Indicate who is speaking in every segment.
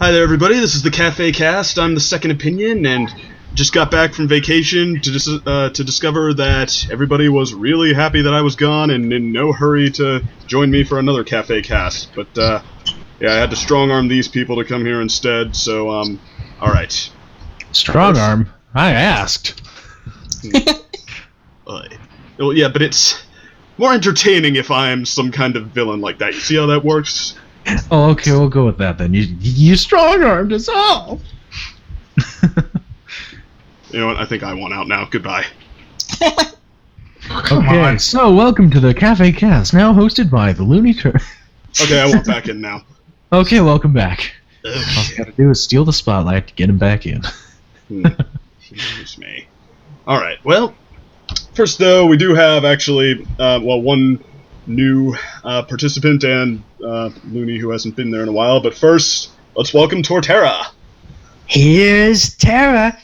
Speaker 1: Hi there, everybody. This is the Cafe Cast. I'm the second opinion, and just got back from vacation to discover that everybody was really happy that I was gone and in no hurry to join me for another Cafe Cast. But yeah, I had to strong arm these people to come here instead. So all right.
Speaker 2: Strong arm? I asked.
Speaker 1: Well, yeah, but it's more entertaining if I'm some kind of villain like that. You see how that works?
Speaker 2: Oh, okay, we'll go with that then. You strong-armed us all.
Speaker 1: You know what? I think I want out now. Goodbye.
Speaker 2: Okay, so welcome to the Cafe Cast, now hosted by the Looney Tunes.
Speaker 1: Okay, I want back in now.
Speaker 2: Okay, welcome back. All you gotta do is steal the spotlight to get him back in.
Speaker 1: Excuse me. All right. Well, first though, we do have actually, one new participant and Looney who hasn't been there in a while. But first, let's welcome Torterra.
Speaker 3: Here's Tara.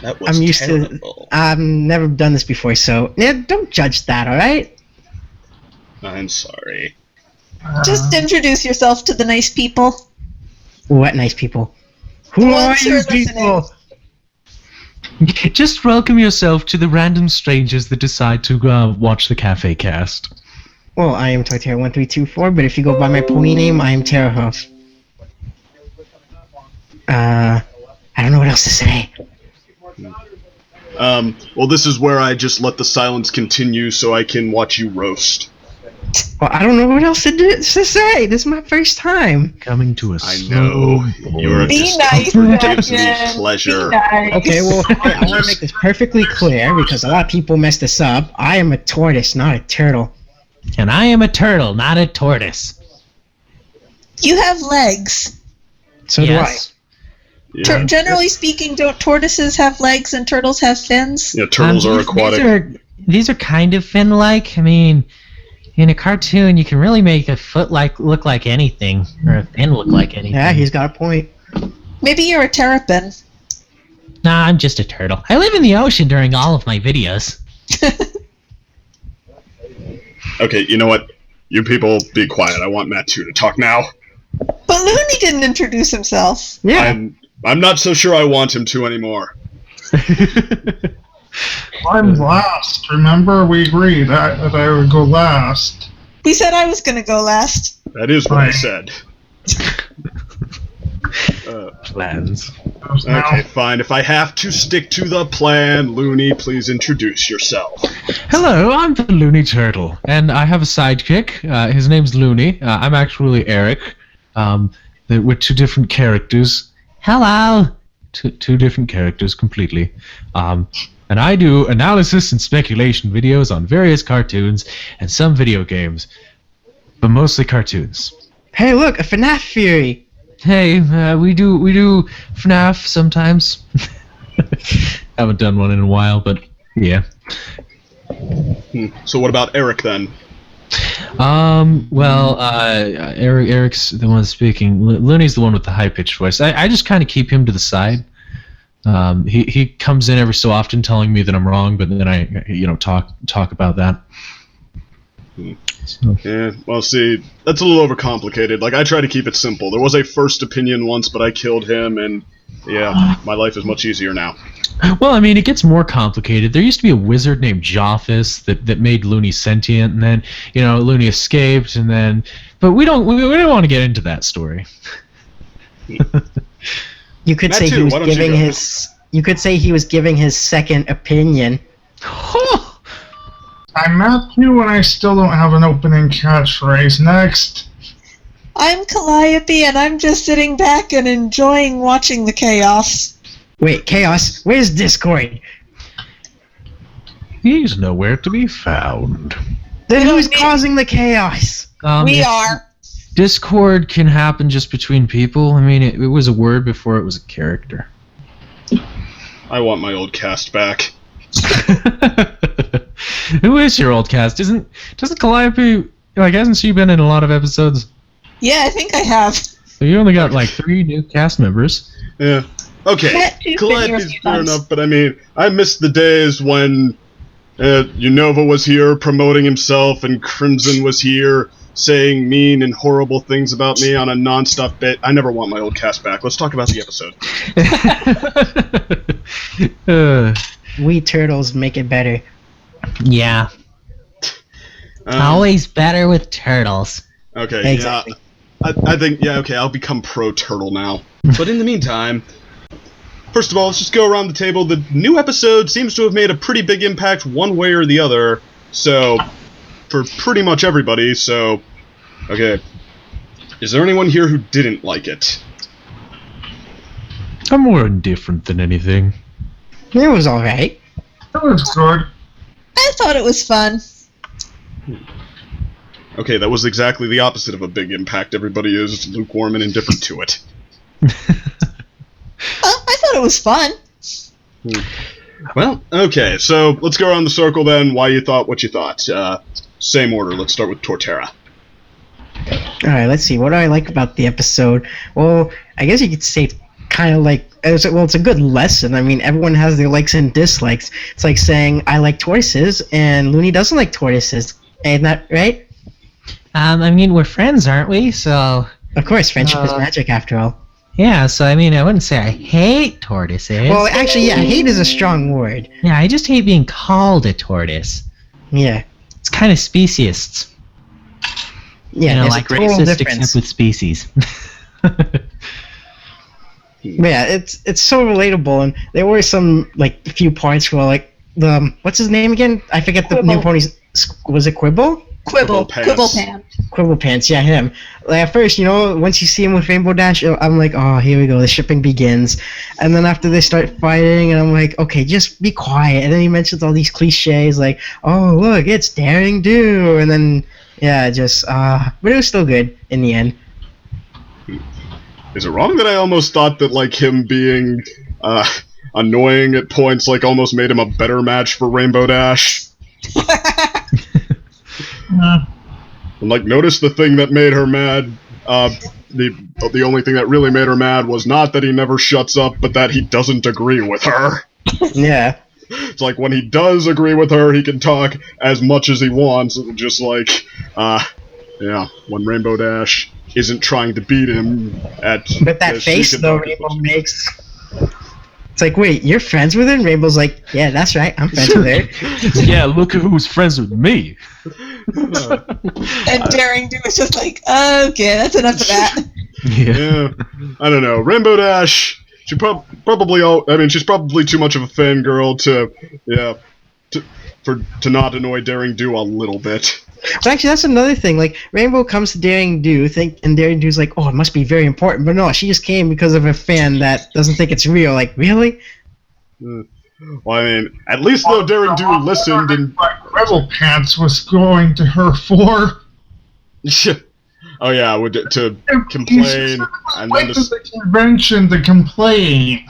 Speaker 1: That was
Speaker 3: I'm used
Speaker 1: terrible.
Speaker 3: to. I've never done this before, so yeah, don't judge that. All right.
Speaker 1: I'm sorry.
Speaker 4: Just introduce yourself to the nice people.
Speaker 3: What nice people? Who
Speaker 4: The
Speaker 3: are
Speaker 4: ones who
Speaker 3: you
Speaker 4: are listening.
Speaker 3: people?
Speaker 2: Just welcome yourself to the random strangers that decide to watch the Cafe Cast.
Speaker 3: Well, I am Torterra1324, but if you go by my pony name, I am Tara Huff. I don't know what else to say.
Speaker 1: Well, this is where I just let the silence continue so I can watch you roast.
Speaker 3: Well, I don't know what else to say. This is my first time.
Speaker 2: Coming to a
Speaker 1: I
Speaker 2: slow
Speaker 1: know. Your
Speaker 4: Be nice,
Speaker 1: discomfort gives me
Speaker 4: Duncan.
Speaker 1: pleasure.
Speaker 4: Be nice.
Speaker 3: Okay, well, I want to make this perfectly clear because a lot of people mess this up. I am a tortoise, not a turtle.
Speaker 2: And I am a turtle, not a tortoise.
Speaker 4: You have legs.
Speaker 3: So
Speaker 2: Yes.
Speaker 1: Yeah,
Speaker 4: Generally speaking, don't tortoises have legs and turtles have fins?
Speaker 1: yeah, turtles are aquatic.
Speaker 2: These are kind of fin-like. I mean, in a cartoon, you can really make a foot look like anything, or a fin look like anything.
Speaker 3: Yeah, he's got a point.
Speaker 4: Maybe you're a terrapin.
Speaker 2: Nah, I'm just a turtle. I live in the ocean during all of my videos.
Speaker 1: Okay, you know what? You people be quiet. I want Matt 2 to talk now.
Speaker 4: But Looney didn't introduce himself.
Speaker 3: Yeah.
Speaker 1: I'm not so sure I want him to anymore.
Speaker 5: I'm last. Remember, we agreed that I would go last.
Speaker 4: We said I was going to go last.
Speaker 1: That is what I
Speaker 5: Right.
Speaker 1: said.
Speaker 2: Plans.
Speaker 1: Okay, fine. If I have to stick to the plan, Looney, please introduce yourself.
Speaker 2: Hello, I'm the Looney Turtle, and I have a sidekick. His name's Looney. I'm actually Eric. We're two different characters. Hello! Two different characters completely. And I do analysis and speculation videos on various cartoons and some video games, but mostly cartoons.
Speaker 3: Hey, look, a FNAF Fury.
Speaker 2: Hey, we do FNAF sometimes. Haven't done one in a while, but yeah.
Speaker 1: So what about Eric then?
Speaker 2: Eric's the one speaking. Looney's the one with the high-pitched voice. I just kind of keep him to the side. He comes in every so often telling me that I'm wrong, but then I talk about that. So.
Speaker 1: Yeah, well, see, that's a little overcomplicated. Like, I try to keep it simple. There was a first opinion once, but I killed him, and yeah, my life is much easier now.
Speaker 2: Well, I mean, it gets more complicated. There used to be a wizard named Jophus that made Looney sentient, and then Looney escaped, and then. But we don't want to get into that story.
Speaker 3: You could
Speaker 1: Matt
Speaker 3: say
Speaker 1: too,
Speaker 3: he was
Speaker 1: why don't you
Speaker 3: giving
Speaker 1: go?
Speaker 3: his. You could say he was giving his second opinion.
Speaker 5: I'm Matthew, and I still don't have an opening catchphrase. Next.
Speaker 4: I'm Calliope, and I'm just sitting back and enjoying watching the chaos.
Speaker 3: Wait, Chaos, where's Discord?
Speaker 2: He's nowhere to be found.
Speaker 3: Then
Speaker 4: We
Speaker 3: who's
Speaker 4: don't need-
Speaker 3: causing the chaos?
Speaker 4: We
Speaker 2: If
Speaker 4: are.
Speaker 2: Discord can happen just between people. I mean, it was a word before it was a character.
Speaker 1: I want my old cast back.
Speaker 2: Who is your old cast? Doesn't Calliope, hasn't she been in a lot of episodes?
Speaker 4: Yeah, I think I have.
Speaker 2: So you only got like 3 new cast members.
Speaker 1: Yeah. Okay,
Speaker 4: Matt two's been here a
Speaker 1: Calliope's
Speaker 4: few
Speaker 1: fair
Speaker 4: times.
Speaker 1: enough, but I mean, I missed the days when Unova was here promoting himself, and Crimson was here saying mean and horrible things about me on a non-stop bit. I never want my old cast back. Let's talk about the episode.
Speaker 3: We turtles make it better.
Speaker 6: Yeah. Always better with turtles.
Speaker 1: Okay,
Speaker 3: Exactly.
Speaker 1: yeah. I think, yeah, okay, I'll become pro-turtle now. But in the meantime, first of all, let's just go around the table. The new episode seems to have made a pretty big impact one way or the other, so, for pretty much everybody, so, okay. Is there anyone here who didn't like it?
Speaker 2: I'm more indifferent than anything.
Speaker 3: It was alright.
Speaker 5: That was good.
Speaker 4: I thought it was fun.
Speaker 1: Okay, that was exactly the opposite of a big impact. Everybody is lukewarm and indifferent to it.
Speaker 4: I thought it was fun.
Speaker 1: Well, okay, so let's go around the circle then, why you thought what you thought. Same order, let's start with Torterra.
Speaker 3: Alright, let's see. What do I like about the episode? Well, I guess you could say it's kind of like... it's a good lesson. I mean, everyone has their likes and dislikes. It's like saying, I like tortoises, and Looney doesn't like tortoises. Ain't that right?
Speaker 6: I mean, we're friends, aren't we? So,
Speaker 3: Of course, friendship is magic after all.
Speaker 6: yeah, so I mean, I wouldn't say I hate tortoises.
Speaker 3: Well, actually, yeah, hate is a strong word.
Speaker 6: Yeah, I just hate being called a tortoise.
Speaker 3: Yeah.
Speaker 6: It's kind of speciest.
Speaker 3: Yeah,
Speaker 6: You know,
Speaker 3: there's
Speaker 6: like
Speaker 3: a total
Speaker 6: racist
Speaker 3: difference.
Speaker 6: except with species.
Speaker 3: Yeah, it's so relatable, and there were some, like, few parts where, like, what's his name again? I forget the new pony's... Was it Quibble?
Speaker 4: Quibble
Speaker 1: Pants.
Speaker 4: Pan.
Speaker 3: Quibble Pants, yeah, him. Like, at first, you know, once you see him with Rainbow Dash, I'm like, oh, here we go, the shipping begins. And then after they start fighting, and I'm like, okay, just be quiet. And then he mentions all these cliches, like, oh, look, it's Daring Do. And then, yeah, just, but it was still good in the end.
Speaker 1: Is it wrong that I almost thought that, like, him being, annoying at points, like, almost made him a better match for Rainbow Dash? And, like, notice the thing that made her mad, the only thing that really made her mad was not that he never shuts up, but that he doesn't agree with her.
Speaker 3: Yeah.
Speaker 1: It's like, when he does agree with her, he can talk as much as he wants, just like, yeah, when Rainbow Dash isn't trying to beat him at...
Speaker 3: But that face, though, Rainbow makes... It's like, wait, you're friends with her? And Rainbow's like, yeah, that's right, I'm friends with her.
Speaker 2: Yeah, look at who's friends with me.
Speaker 4: And Daring Do was just like, okay, that's enough of that.
Speaker 1: Yeah, I don't know. Rainbow Dash, she she's probably too much of a fangirl to not annoy Daring Do a little bit.
Speaker 3: But actually, that's another thing. Like, Rainbow comes to Daring Do, and Daring Do's like, oh, it must be very important. But no, she just came because of a fan that doesn't think it's real. Like, really?
Speaker 1: Well, I mean, at least though Daring Do listened and...
Speaker 5: What Rebel Pants was going to her for.
Speaker 1: Oh yeah, to
Speaker 5: You
Speaker 1: complain, and
Speaker 5: went
Speaker 1: then
Speaker 5: to the convention to complain.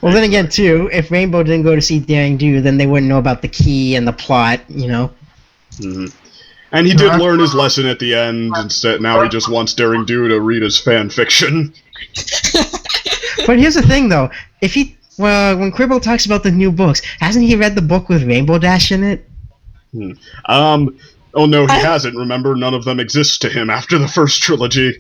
Speaker 3: Well, then again, too, if Rainbow didn't go to see Daring Do, then they wouldn't know about the key and the plot, you know?
Speaker 1: Mhm. And he did learn his lesson at the end, instead now he just wants Daring Do to read his fan fiction.
Speaker 3: But here's the thing, though. If he... Well, when Quibble talks about the new books, hasn't he read the book with Rainbow Dash in it?
Speaker 1: Oh no, he hasn't, remember? None of them exist to him after the first trilogy.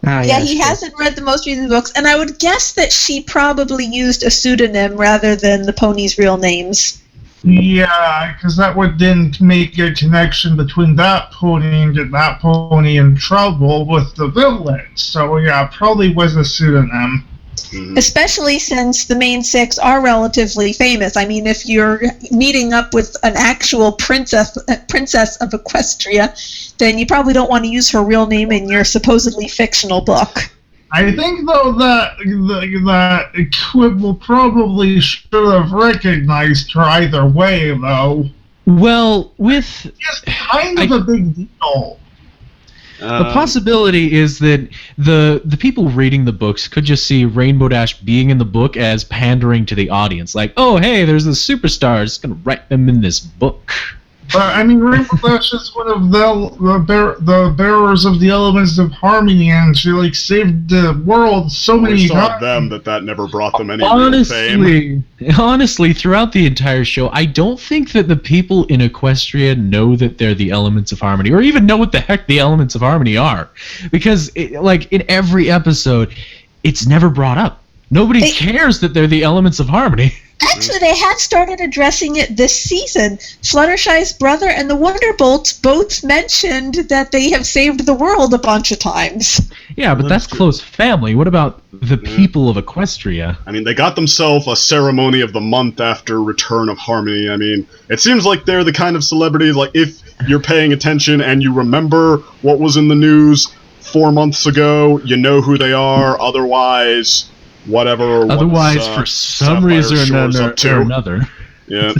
Speaker 3: Oh,
Speaker 4: Yeah,
Speaker 3: that's
Speaker 4: he
Speaker 3: true.
Speaker 4: hasn't read the most recent books, and I would guess that she probably used a pseudonym rather than the pony's real names.
Speaker 5: Yeah, because that would then make a connection between that pony and get that pony in trouble with the villain. So yeah, probably was a pseudonym.
Speaker 4: Especially since the main six are relatively famous. I mean, if you're meeting up with an actual princess of Equestria, then you probably don't want to use her real name in your supposedly fictional book.
Speaker 5: I think though that Quibble probably should have recognized her either way though.
Speaker 2: Well, with...
Speaker 5: It's kind of a big deal.
Speaker 2: The possibility is that the people reading the books could just see Rainbow Dash being in the book as pandering to the audience. Like, oh, hey, there's the superstars. Gonna write them in this book.
Speaker 5: I mean, Rainbow Dash is one of the bearers of the elements of harmony, and she like saved the world so
Speaker 1: We
Speaker 5: many
Speaker 1: saw
Speaker 5: times.
Speaker 1: them that never brought them any real fame.
Speaker 2: Honestly, throughout the entire show, I don't think that the people in Equestria know that they're the elements of harmony, or even know what the heck the elements of harmony are, because in every episode, it's never brought up. Nobody cares that they're the elements of harmony.
Speaker 4: Actually, they have started addressing it this season. Fluttershy's brother and the Wonderbolts both mentioned that they have saved the world a bunch of times.
Speaker 2: Yeah, but that's close family. What about the people of Equestria?
Speaker 1: I mean, they got themselves a ceremony of the month after Return of Harmony. I mean, it seems like they're the kind of celebrity, like, if you're paying attention and you remember what was in the news 4 months ago, you know who they are. Otherwise, whatever.
Speaker 2: Otherwise, for some reason or another.
Speaker 1: Yeah.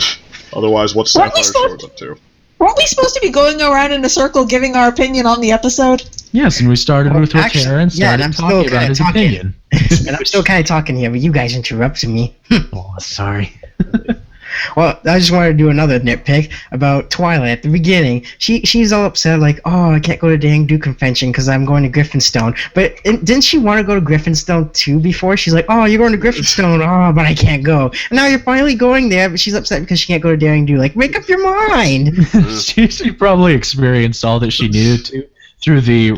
Speaker 1: Otherwise, what's Sapphire Shores up to?
Speaker 4: Weren't we supposed to be going around in a circle giving our opinion on the episode?
Speaker 2: Yes, and we started with Rotera and started talking about his opinion.
Speaker 3: And I'm still kind of talking here, but you guys interrupted me.
Speaker 2: Oh, sorry.
Speaker 3: Well, I just wanted to do another nitpick about Twilight at the beginning. She's all upset, like, oh, I can't go to Dangdu Convention because I'm going to Griffinstone. But didn't she want to go to Griffinstone too before? She's like, oh, you're going to Griffinstone, oh, but I can't go. And now you're finally going there, but she's upset because she can't go to Dangdu. Like, make up your mind!
Speaker 2: She probably experienced all that she needed to through the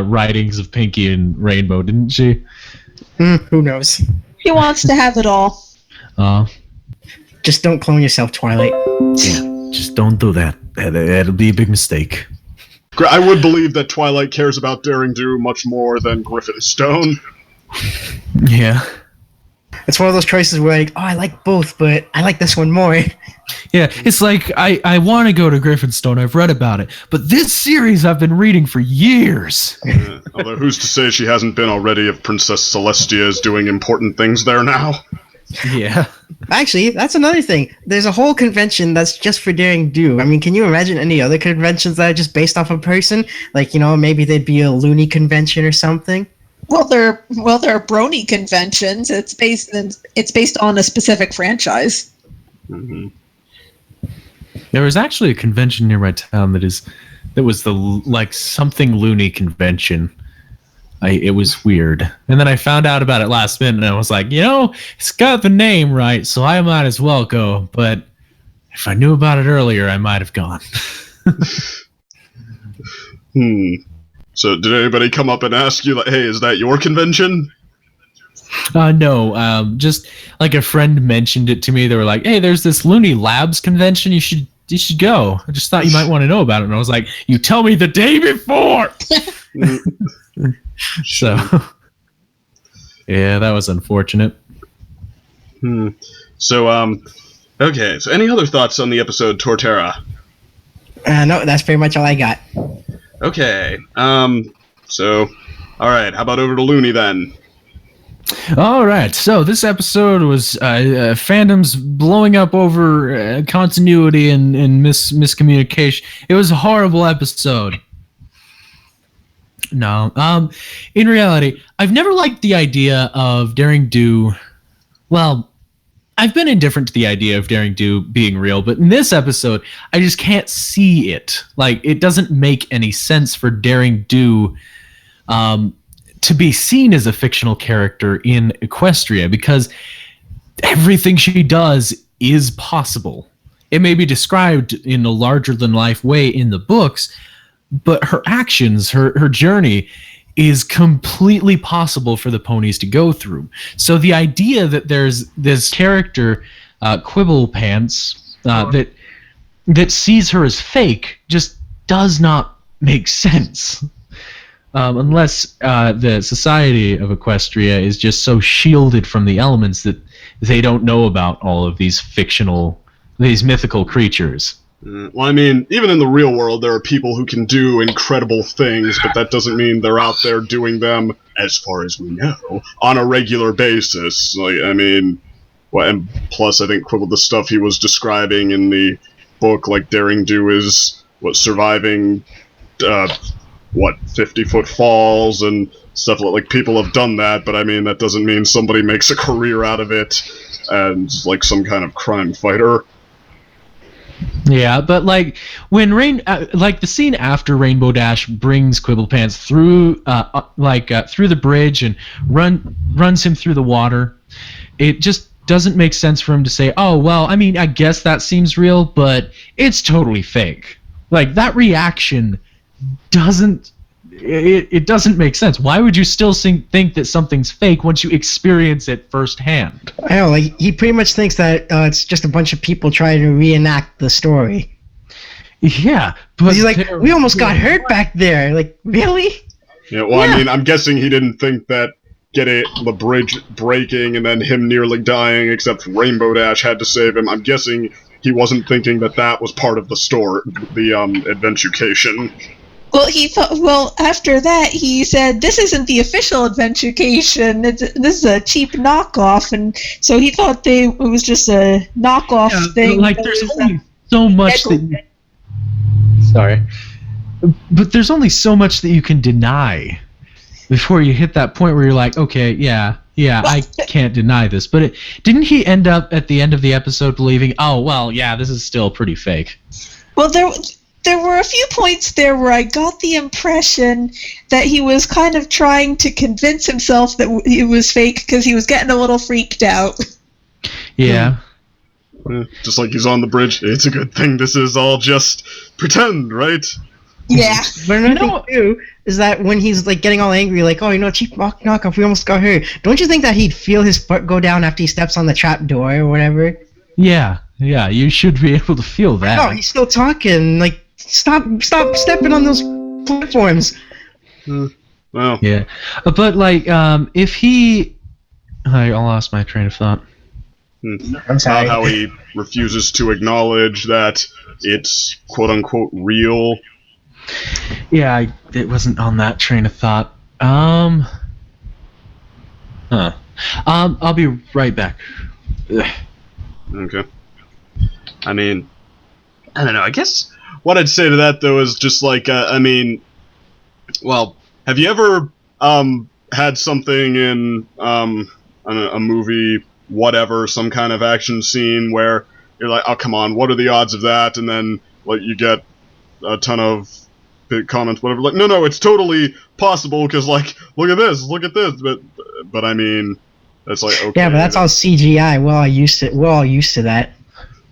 Speaker 2: writings of Pinky and Rainbow, didn't she?
Speaker 3: Who knows?
Speaker 4: He wants to have it all.
Speaker 3: Just don't clone yourself, Twilight.
Speaker 7: Yeah, just don't do that. That'll be a big mistake.
Speaker 1: I would believe that Twilight cares about Daring Do much more than Griffinstone.
Speaker 7: Yeah.
Speaker 3: It's one of those choices where, like, oh, I like both, but I like this one more.
Speaker 7: Yeah, it's like, I want to go to Griffinstone, I've read about it, but this series I've been reading for years.
Speaker 1: Although who's to say she hasn't been already if Princess Celestia is doing important things there now?
Speaker 7: Yeah.
Speaker 3: Actually, that's another thing. There's a whole convention that's just for Daring Do. I mean, can you imagine any other conventions that are just based off a person? Like, maybe there'd be a Looney convention or something.
Speaker 4: Well, there are Brony conventions. It's based on a specific franchise.
Speaker 1: Mm-hmm.
Speaker 7: There was actually a convention near my town that was the something Looney convention. It was weird. And then I found out about it last minute, and I was like, it's got the name right, so I might as well go. But if I knew about it earlier, I might have gone.
Speaker 1: So did anybody come up and ask you, like, hey, is that your convention?
Speaker 7: No. Just like a friend mentioned it to me. They were like, hey, there's this Looney Labs convention. You should go. I just thought you might want to know about it. And I was like, you tell me the day before! So, yeah, that was unfortunate.
Speaker 1: So, okay. So any other thoughts on the episode Torterra?
Speaker 3: No, that's pretty much all I got.
Speaker 1: Okay. So, alright, how about over to Looney then?
Speaker 7: Alright, so this episode was fandoms blowing up over continuity and miscommunication. It was a horrible episode. No. In reality, I've never liked the idea of Daring Do. Well, I've been indifferent to the idea of Daring Do being real, but in this episode, I just can't see it. Like, it doesn't make any sense for Daring Do to be seen as a fictional character in Equestria, because everything she does is possible. It may be described in a larger-than-life way in the books, but her actions, her journey, is completely possible for the ponies to go through. So the idea that there's this character, Quibble Pants, that sees her as fake just does not make sense. Unless the society of Equestria is just so shielded from the elements that they don't know about all of these mythical creatures.
Speaker 1: Well, I mean, even in the real world, there are people who can do incredible things, but that doesn't mean they're out there doing them, as far as we know, on a regular basis. Like, I mean, well, and plus, I think Quibble, the stuff he was describing in the book, like Daring Do is surviving, 50-foot falls and stuff like people have done that, but I mean, that doesn't mean somebody makes a career out of it and like some kind of crime fighter.
Speaker 2: Yeah, but like when like the scene after Rainbow Dash brings Quibblepants through, through the bridge and runs him through the water, it just doesn't make sense for him to say, "Oh, well, I mean, I guess that seems real, but it's totally fake." Like that reaction doesn't. It doesn't make sense. Why would you still think that something's fake once you experience it firsthand?
Speaker 3: I know, like he pretty much thinks that it's just a bunch of people trying to reenact the story.
Speaker 2: Yeah, but
Speaker 3: He's like, we almost got hurt back there. Like, really?
Speaker 1: Yeah, well, I mean, I'm guessing he didn't think that the bridge breaking and then him nearly dying, except Rainbow Dash had to save him. I'm guessing he wasn't thinking that was part of the story, the adventucation.
Speaker 4: Well, he thought. Well, after that, he said, "This isn't the official Adventucation. This is a cheap knockoff," and so he thought it was just a knockoff thing.
Speaker 2: Like, there's only so much that. Sorry, but there's only so much that you can deny before you hit that point where you're like, okay, yeah, I can't deny this. But didn't he end up at the end of the episode believing, oh, well, yeah, this is still pretty fake?
Speaker 4: Well, there were a few points there where I got the impression that he was kind of trying to convince himself that it was fake because he was getting a little freaked out.
Speaker 2: Yeah.
Speaker 1: Just like he's on the bridge. It's a good thing this is all just pretend, right?
Speaker 4: Yeah.
Speaker 3: But another thing too is that when he's like getting all angry, like, oh, cheap knockoff, we almost got hurt. Don't you think that he'd feel his foot go down after he steps on the trap door or whatever?
Speaker 2: Yeah, you should be able to feel that.
Speaker 3: No, he's still talking. Like, stop stepping on those platforms.
Speaker 1: Well.
Speaker 2: Yeah, but like, if he, I lost my train of thought.
Speaker 3: I'm sorry.
Speaker 1: How he refuses to acknowledge that it's quote unquote real.
Speaker 2: Yeah, it wasn't on that train of thought. I'll be right back. Ugh.
Speaker 1: Okay. I mean, I don't know. I guess what I'd say to that though is just like, I mean, well, have you ever had something in a movie, whatever, some kind of action scene where you're like, oh come on, what are the odds of that? And then like you get a ton of comments, whatever, like, no, it's totally possible because like, look at this, but I mean, it's like, okay.
Speaker 3: Yeah, but that's all CGI. We're all used to that.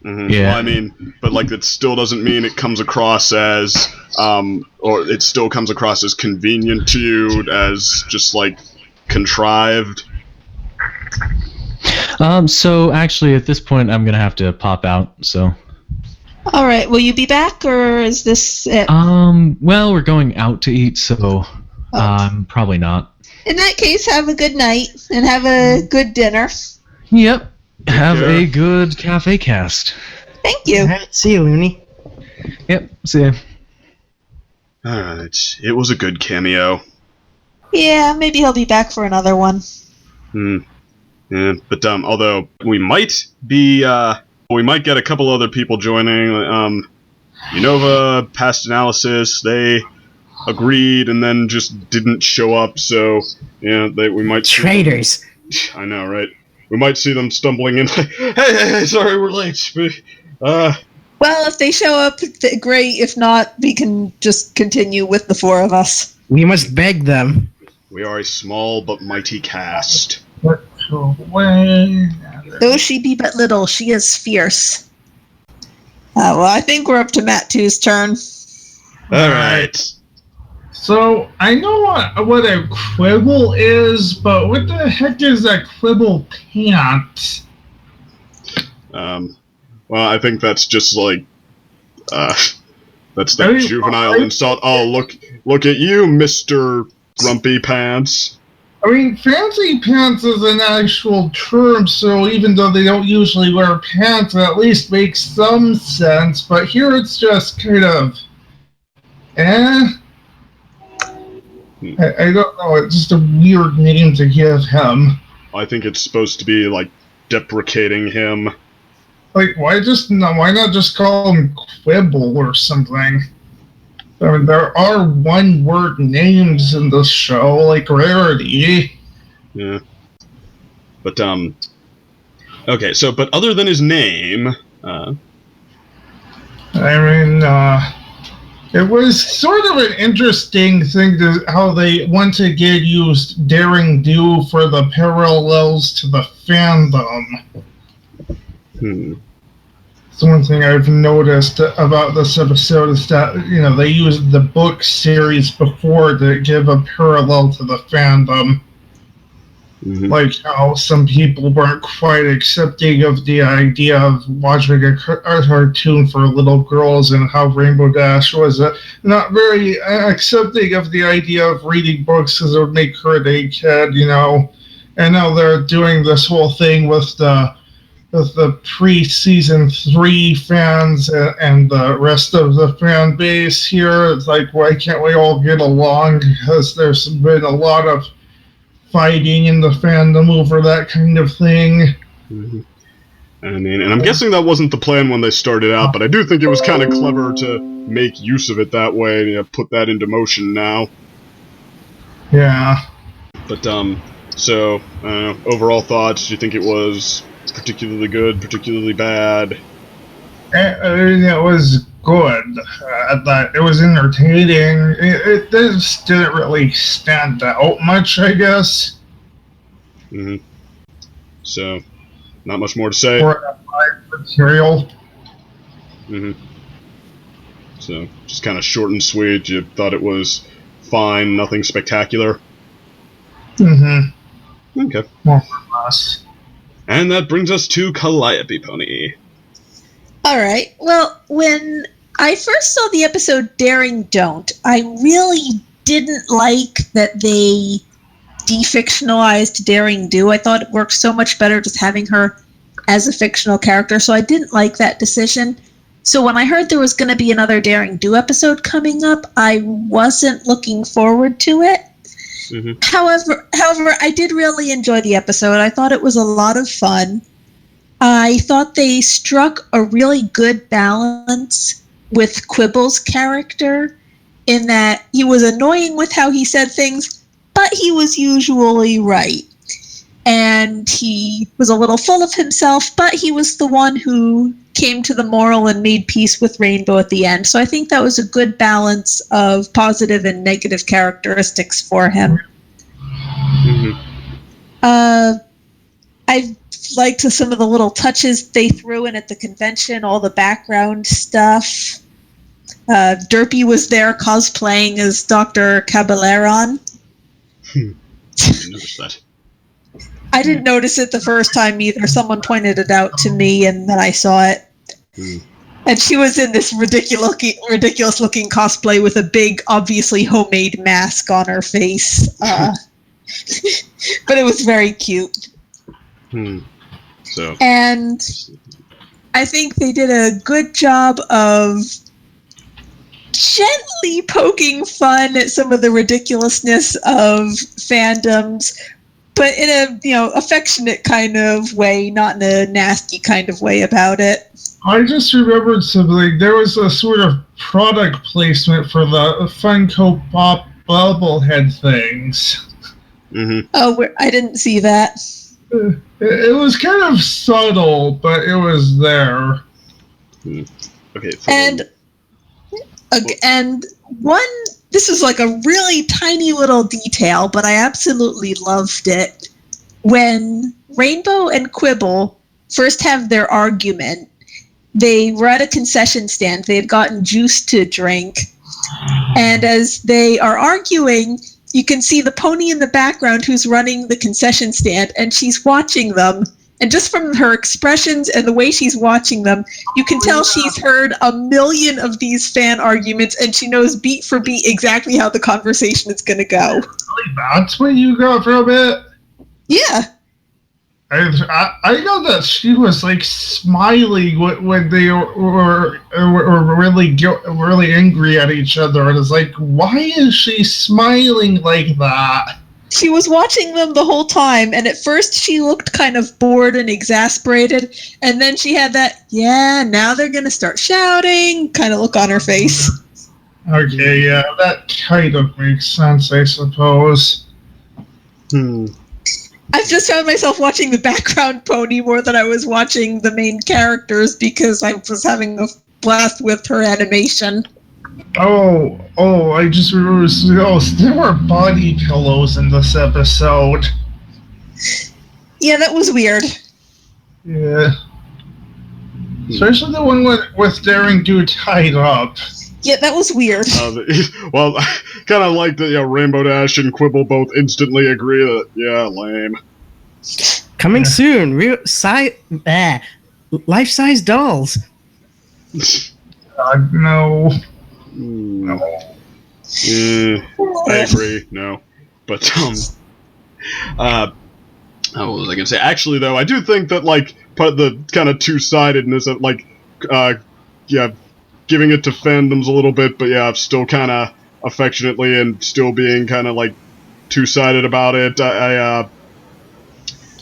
Speaker 1: Mm-hmm.
Speaker 2: Yeah.
Speaker 1: Well, I mean, but like that still doesn't mean it comes across as, or it still comes across as convenient to you, as just like contrived.
Speaker 2: So actually, at this point, I'm gonna have to pop out. So.
Speaker 4: All right. Will you be back, or is this it?
Speaker 2: Well, we're going out to eat, so probably not.
Speaker 4: In that case, have a good night and have a good dinner.
Speaker 2: Yep. Have a good cafe cast.
Speaker 4: Thank you.
Speaker 3: All right, see you, Looney.
Speaker 2: Yep. See ya.
Speaker 1: Alright, it was a good cameo.
Speaker 4: Yeah, maybe he'll be back for another one.
Speaker 1: Yeah, but although we might be, we might get a couple other people joining. Unova, Past Analysis, they agreed and then just didn't show up. So yeah, we might
Speaker 3: Traitors.
Speaker 1: I know, right? We might see them stumbling in. Hey, sorry, we're late.
Speaker 4: Well, if they show up, great. If not, we can just continue with the four of us.
Speaker 3: We must beg them.
Speaker 1: We are a small but mighty cast.
Speaker 4: Though she be but little, she is fierce. Well, I think we're up to Matt 2's turn.
Speaker 1: All right.
Speaker 5: So, I know what a quibble is, but what the heck is a quibble pant?
Speaker 1: Well, I think that's just like, that's that juvenile insult. Oh, look at you, Mr. Grumpy Pants.
Speaker 5: I mean, fancy pants is an actual term, so even though they don't usually wear pants, it at least makes some sense, but here it's just kind of, I don't know, it's just a weird name to give him.
Speaker 1: I think it's supposed to be, like, deprecating him.
Speaker 5: Like, why not just call him Quibble or something? I mean, there are one-word names in this show, like Rarity.
Speaker 1: Yeah. But, okay, so, but other than his name,
Speaker 5: I mean, it was sort of an interesting thing how they once again used Daring Do for the parallels to the fandom. So one thing I've noticed about this episode is that, they used the book series before to give a parallel to the fandom. Like how some people weren't quite accepting of the idea of watching a cartoon for little girls, and how Rainbow Dash was not very accepting of the idea of reading books because it would make her a kid, And now they're doing this whole thing with the pre-season 3 fans and the rest of the fan base here. It's like, why can't we all get along? Because there's been a lot of fighting in the fandom over that kind of thing.
Speaker 1: I mean, and I'm guessing that wasn't the plan when they started out, but I do think it was kind of clever to make use of it that way, put that into motion now.
Speaker 5: Yeah.
Speaker 1: But, so, overall thoughts, do you think it was particularly good, particularly bad?
Speaker 5: It was good. I thought it was entertaining. It just didn't really stand out much, I guess.
Speaker 1: So, not much more to say.
Speaker 5: For that material.
Speaker 1: So, just kind of short and sweet. You thought it was fine, nothing spectacular? Okay.
Speaker 5: More or less.
Speaker 1: And that brings us to Calliope Pony.
Speaker 4: All right. Well, when I first saw the episode Daring Don't, I really didn't like that they defictionalized Daring Do. I thought it worked so much better just having her as a fictional character, so I didn't like that decision. So when I heard there was going to be another Daring Do episode coming up, I wasn't looking forward to it. However, I did really enjoy the episode. I thought it was a lot of fun. I thought they struck a really good balance with Quibble's character in that he was annoying with how he said things, but he was usually right. And he was a little full of himself, but he was the one who came to the moral and made peace with Rainbow at the end. So I think that was a good balance of positive and negative characteristics for him. I liked some of the little touches they threw in at the convention, all the background stuff. Derpy was there cosplaying as Dr. Cabaleron.
Speaker 1: I didn't notice that.
Speaker 4: I didn't notice it the first time either. Someone pointed it out to me, and then I saw it. And she was in this ridiculous looking cosplay with a big, obviously homemade mask on her face. But it was very cute.
Speaker 1: So.
Speaker 4: And I think they did a good job of gently poking fun at some of the ridiculousness of fandoms, but in a affectionate kind of way, not in a nasty kind of way about it.
Speaker 5: I just remembered something. There was a sort of product placement for the Funko Pop Bubblehead things.
Speaker 4: Oh, I didn't see that.
Speaker 5: It was kind of subtle, but it was there.
Speaker 1: Okay.
Speaker 4: And this is like a really tiny little detail, but I absolutely loved it. When Rainbow and Quibble first have their argument, they were at a concession stand. They had gotten juice to drink. And as they are arguing, you can see the pony in the background who's running the concession stand, and she's watching them. And just from her expressions and the way she's watching them, you can tell she's heard a million of these fan arguments, and she knows beat for beat exactly how the conversation is going to go.
Speaker 5: Really, that's what you got from it?
Speaker 4: Yeah.
Speaker 5: I know that she was like smiling when they were really angry at each other, and it's like, why is she smiling like that?
Speaker 4: She was watching them the whole time, and at first she looked kind of bored and exasperated, and then she had that, now they're going to start shouting kind of look on her face.
Speaker 5: Okay, yeah, that kind of makes sense, I suppose.
Speaker 4: I've just found myself watching the background pony more than I was watching the main characters because I was having a blessed with her animation.
Speaker 5: Oh, I just remembered. Oh, there were body pillows in this episode.
Speaker 4: Yeah, that was weird.
Speaker 5: Yeah. Especially the one with Daring Do tied up.
Speaker 4: Yeah, that was weird.
Speaker 1: Well, I kind of like that. Rainbow Dash and Quibble both instantly agree that lame.
Speaker 3: Coming soon, life-size dolls.
Speaker 5: No.
Speaker 1: I agree. No, but what was I gonna say? Actually, though, I do think that the kind of two-sidedness of giving it to fandoms a little bit, but still kind of affectionately and still being kind of two-sided about it.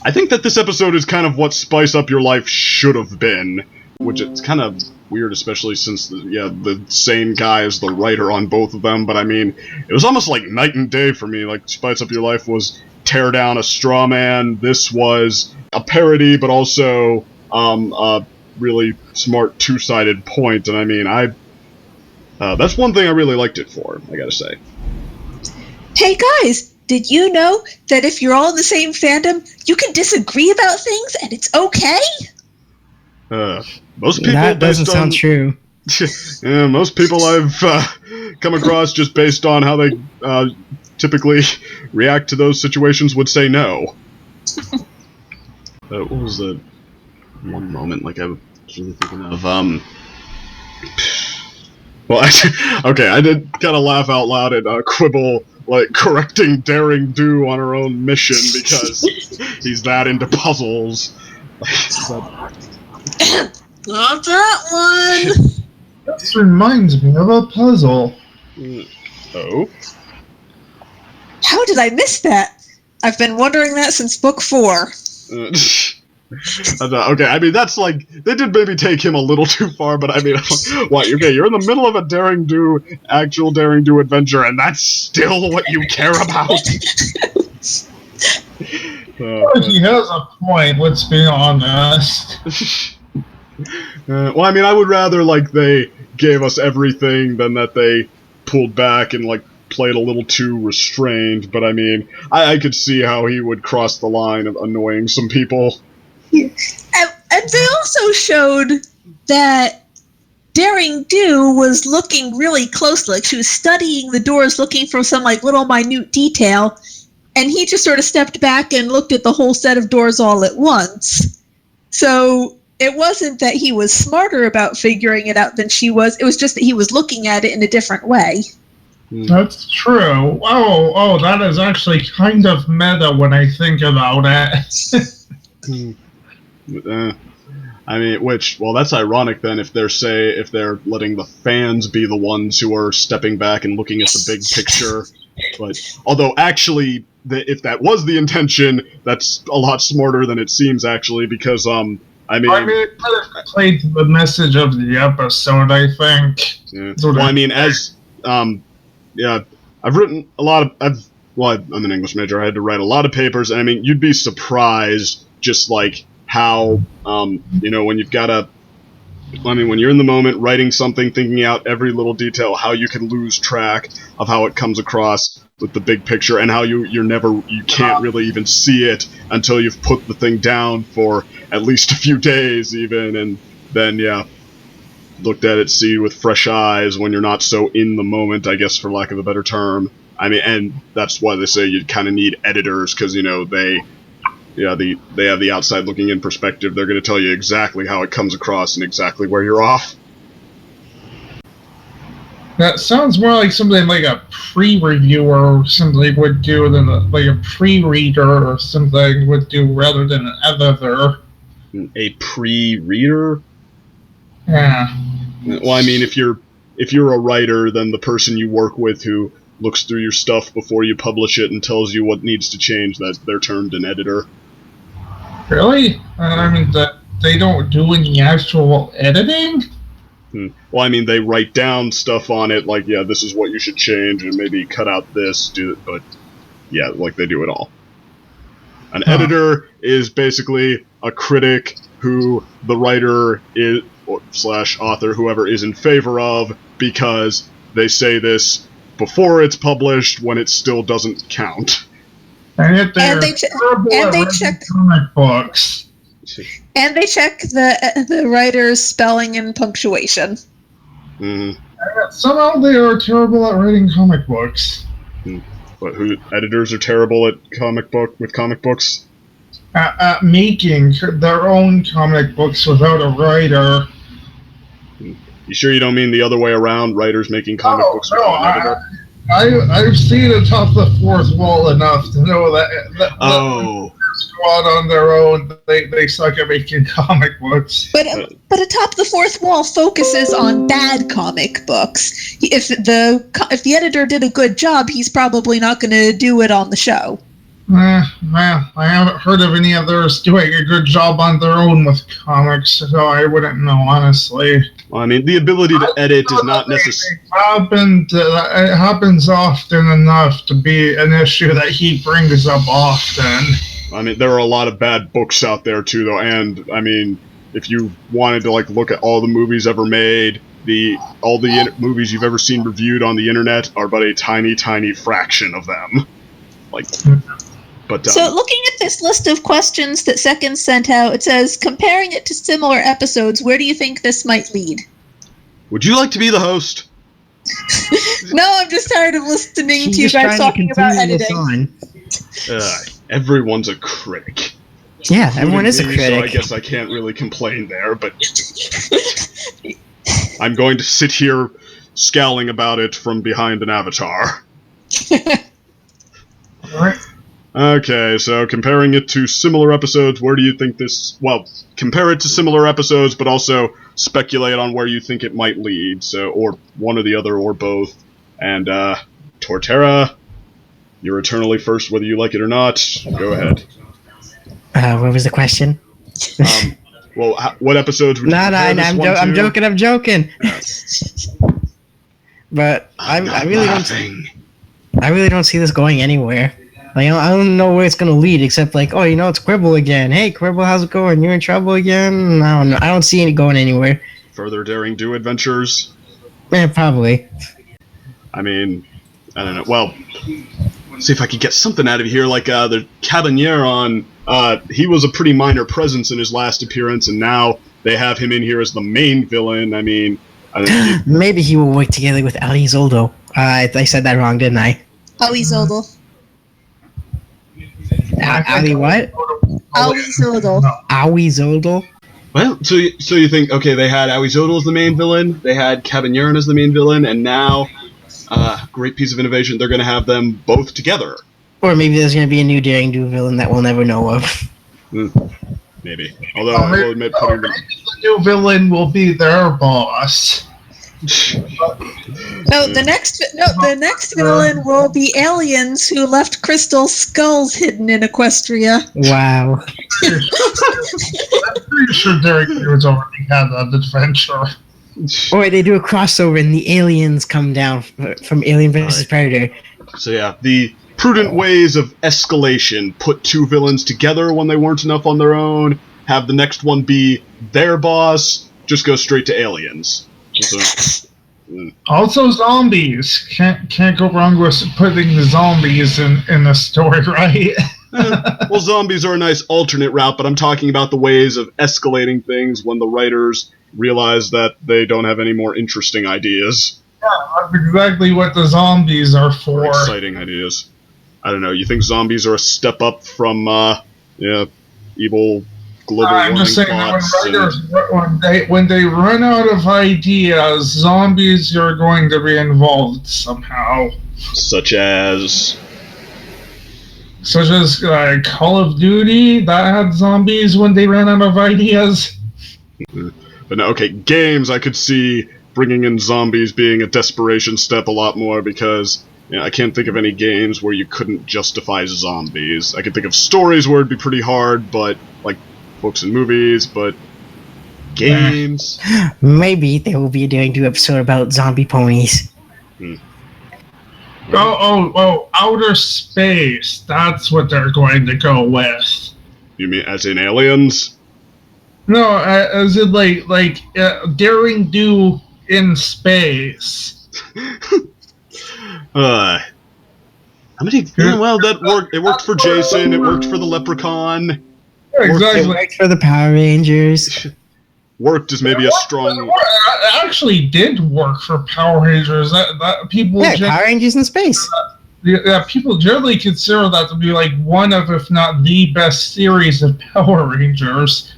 Speaker 1: I think that this episode is kind of what Spice Up Your Life should have been, which it's kind of weird, especially since the same guy is the writer on both of them. But I mean, it was almost like night and day for me. Spice Up Your Life was tear down a straw man. This was a parody, but also a really smart two-sided point. And I mean, that's one thing I really liked it for, I gotta say.
Speaker 4: Hey guys, did you know that if you're all in the same fandom, you can disagree about things and it's okay?
Speaker 1: Most people
Speaker 3: that doesn't sound true.
Speaker 1: Yeah, most people I've come across just based on how they typically react to those situations would say no. What was the one moment I was really thinking of? Well, okay, I did kind of laugh out loud at Quibble correcting Daring Do on her own mission because he's that into puzzles.
Speaker 4: Not that one!
Speaker 5: This reminds me of a puzzle.
Speaker 1: Oh?
Speaker 4: How did I miss that? I've been wondering that since book 4.
Speaker 1: Okay, I mean, that's they did maybe take him a little too far, but I mean, what, okay, you're in the middle of a actual Daring Do adventure, and that's still what you care about?
Speaker 5: He has a point, let's be honest.
Speaker 1: Well, I mean, I would rather, they gave us everything than that they pulled back and, played a little too restrained, but I mean, I could see how he would cross the line of annoying some people.
Speaker 4: Yeah. And they also showed that Daring Do was looking really closely. She was studying the doors, looking for some little minute detail, and he just sort of stepped back and looked at the whole set of doors all at once. So it wasn't that he was smarter about figuring it out than she was. It was just that he was looking at it in a different way.
Speaker 5: That's true. Oh, that is actually kind of meta when I think about it.
Speaker 1: I mean, that's ironic then if they're letting the fans be the ones who are stepping back and looking at the big picture. But although actually, if that was the intention, that's a lot smarter than it seems actually, because it
Speaker 5: could have played the message of the episode, I think.
Speaker 1: Yeah. Well, I mean, I've written a lot of. I'm an English major. I had to write a lot of papers, and I mean, you'd be surprised just how when you've got when you're in the moment writing something, thinking out every little detail, how you can lose track of how it comes across with the big picture, and how you can't really even see it until you've put the thing down for at least a few days even, and then looked at it, see with fresh eyes when you're not so in the moment, I guess, for lack of a better term. I mean, and that's why they say you kind of need editors, because they have the outside looking in perspective. They're going to tell you exactly how it comes across and exactly where you're off.
Speaker 5: That sounds more like something like a pre-reviewer or something would do than a pre-reader or something would do rather than an editor.
Speaker 1: A pre-reader?
Speaker 5: Yeah.
Speaker 1: Well, I mean, if you're a writer, then the person you work with who looks through your stuff before you publish it and tells you what needs to change, that they're termed an editor.
Speaker 5: Really? I mean, they don't do any actual editing?
Speaker 1: Well, I mean, they write down stuff on it, this is what you should change, and maybe cut out this, do it, but they do it all. An editor is basically a critic who the writer slash author, whoever, is in favor of, because they say this before it's published when it still doesn't count.
Speaker 5: And yet they're
Speaker 4: And they check
Speaker 5: comic books.
Speaker 4: and they check the writer's spelling and punctuation.
Speaker 1: Mm-hmm.
Speaker 5: Somehow they are terrible at writing comic books.
Speaker 1: But editors are terrible at comic books?
Speaker 5: At making their own comic books without a writer.
Speaker 1: You sure you don't mean the other way around? Writers making comic books without an editor?
Speaker 5: I've seen it off the fourth wall enough to know that go out on their own. They suck at making comic books.
Speaker 4: But Atop the Fourth Wall focuses on bad comic books. If the editor did a good job, he's probably not going to do it on the show.
Speaker 5: Well, I haven't heard of any others doing a good job on their own with comics, so I wouldn't know, honestly.
Speaker 1: Well, I mean, the ability to edit is not necessary.
Speaker 5: It happens often enough to be an issue that he brings up often.
Speaker 1: I mean, there are a lot of bad books out there, too, though, and, I mean, if you wanted to, look at all the movies ever made, all the movies you've ever seen reviewed on the internet are but a tiny, tiny fraction of them.
Speaker 4: So looking at this list of questions that Seconds sent out, it says, comparing it to similar episodes, where do you think this might lead?
Speaker 1: Would you like to be the host?
Speaker 4: No, I'm just tired of listening to you guys talking about editing.
Speaker 1: Everyone's a critic.
Speaker 3: Yeah, everyone is a
Speaker 1: Me,
Speaker 3: critic.
Speaker 1: So I guess I can't really complain there, but I'm going to sit here scowling about it from behind an avatar.
Speaker 5: Alright.
Speaker 1: Okay, so comparing it to similar episodes, where do you think this... Well, compare it to similar episodes, but also speculate on where you think it might lead. So, or one or the other, or both. And, Torterra, you're eternally first whether you like it or not. Go ahead.
Speaker 3: What was the question?
Speaker 1: Well, what episodes would you compare this one to?
Speaker 3: I'm joking. But I really don't see this going anywhere. I don't know where it's gonna lead, except it's Quibble again. Hey, Quibble, how's it going? You're in trouble again? I don't know. I don't see it going anywhere.
Speaker 1: Further Daring Do adventures?
Speaker 3: Yeah, probably.
Speaker 1: I mean, I don't know. Well, see if I could get something out of here, the Cabanier on... he was a pretty minor presence in his last appearance, and now they have him in here as the main villain. I mean...
Speaker 3: Maybe he will work together with Ali Zoldo. I said that wrong, didn't I?
Speaker 4: Ali Zoldo.
Speaker 3: Ali what?
Speaker 4: Ali Zoldo.
Speaker 3: Ali Zoldo?
Speaker 1: Well, so you think, okay, they had Aoi Zodal as the main villain, they had Cabanier as the main villain, and now, great piece of innovation, they're going to have them both together.
Speaker 3: Or maybe there's going to be a new Daring Do villain that we'll never know of.
Speaker 1: Maybe. Although, I will admit, putting them...
Speaker 5: The new villain will be their boss.
Speaker 4: No, the next villain will be aliens who left crystal skulls hidden in Equestria.
Speaker 3: Wow.
Speaker 5: I'm pretty sure Derek has already had that adventure.
Speaker 3: Or they do a crossover and the aliens come down from Alien vs. Predator.
Speaker 1: So yeah, the prudent ways of escalation: put two villains together when they weren't enough on their own, have the next one be their boss, just go straight to aliens.
Speaker 5: Also zombies. Can't go wrong with putting the zombies in the story, right?
Speaker 1: Well, zombies are a nice alternate route, but I'm talking about the ways of escalating things when the writers realize that they don't have any more interesting ideas.
Speaker 5: Yeah, that's exactly what the zombies are for.
Speaker 1: Or exciting ideas. I don't know, you think zombies are a step up from, evil global warming
Speaker 5: I'm just saying that when they run out of ideas, zombies are going to be involved somehow.
Speaker 1: Such as
Speaker 5: Call of Duty, that had zombies when they ran out of ideas.
Speaker 1: But no, okay, games I could see bringing in zombies being a desperation step a lot more, because I can't think of any games where you couldn't justify zombies. I could think of stories where it'd be pretty hard, but books and movies, but games.
Speaker 3: Maybe there will be a Daring Do episode about zombie ponies.
Speaker 5: Outer space. That's what they're going to go with.
Speaker 1: You mean as in aliens?
Speaker 5: No, as in Daring Do in space.
Speaker 1: How many? Yeah, well, that worked. It worked for Jason. It worked for the Leprechaun.
Speaker 5: Exactly.
Speaker 3: Worked for the Power Rangers.
Speaker 1: Worked is maybe a strong.
Speaker 5: It actually did work for Power Rangers. That people.
Speaker 3: Yeah, Power Rangers in space.
Speaker 5: Yeah, people generally consider that to be like one of, if not the best series of Power Rangers.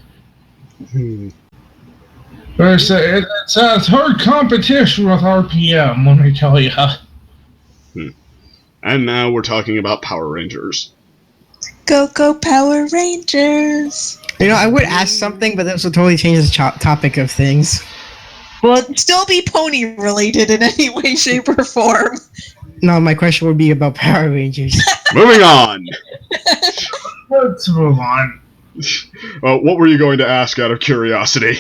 Speaker 5: But it's hard competition with RPM, let me tell you.
Speaker 1: And now we're talking about Power Rangers.
Speaker 4: Go, go, Power Rangers!
Speaker 3: You know, I would ask something, but this would totally change the topic of things.
Speaker 4: Will it still be pony related in any way, shape, or form?
Speaker 3: No, my question would be about Power Rangers.
Speaker 1: Moving on!
Speaker 5: Let's move on.
Speaker 1: What were you going to ask out of curiosity?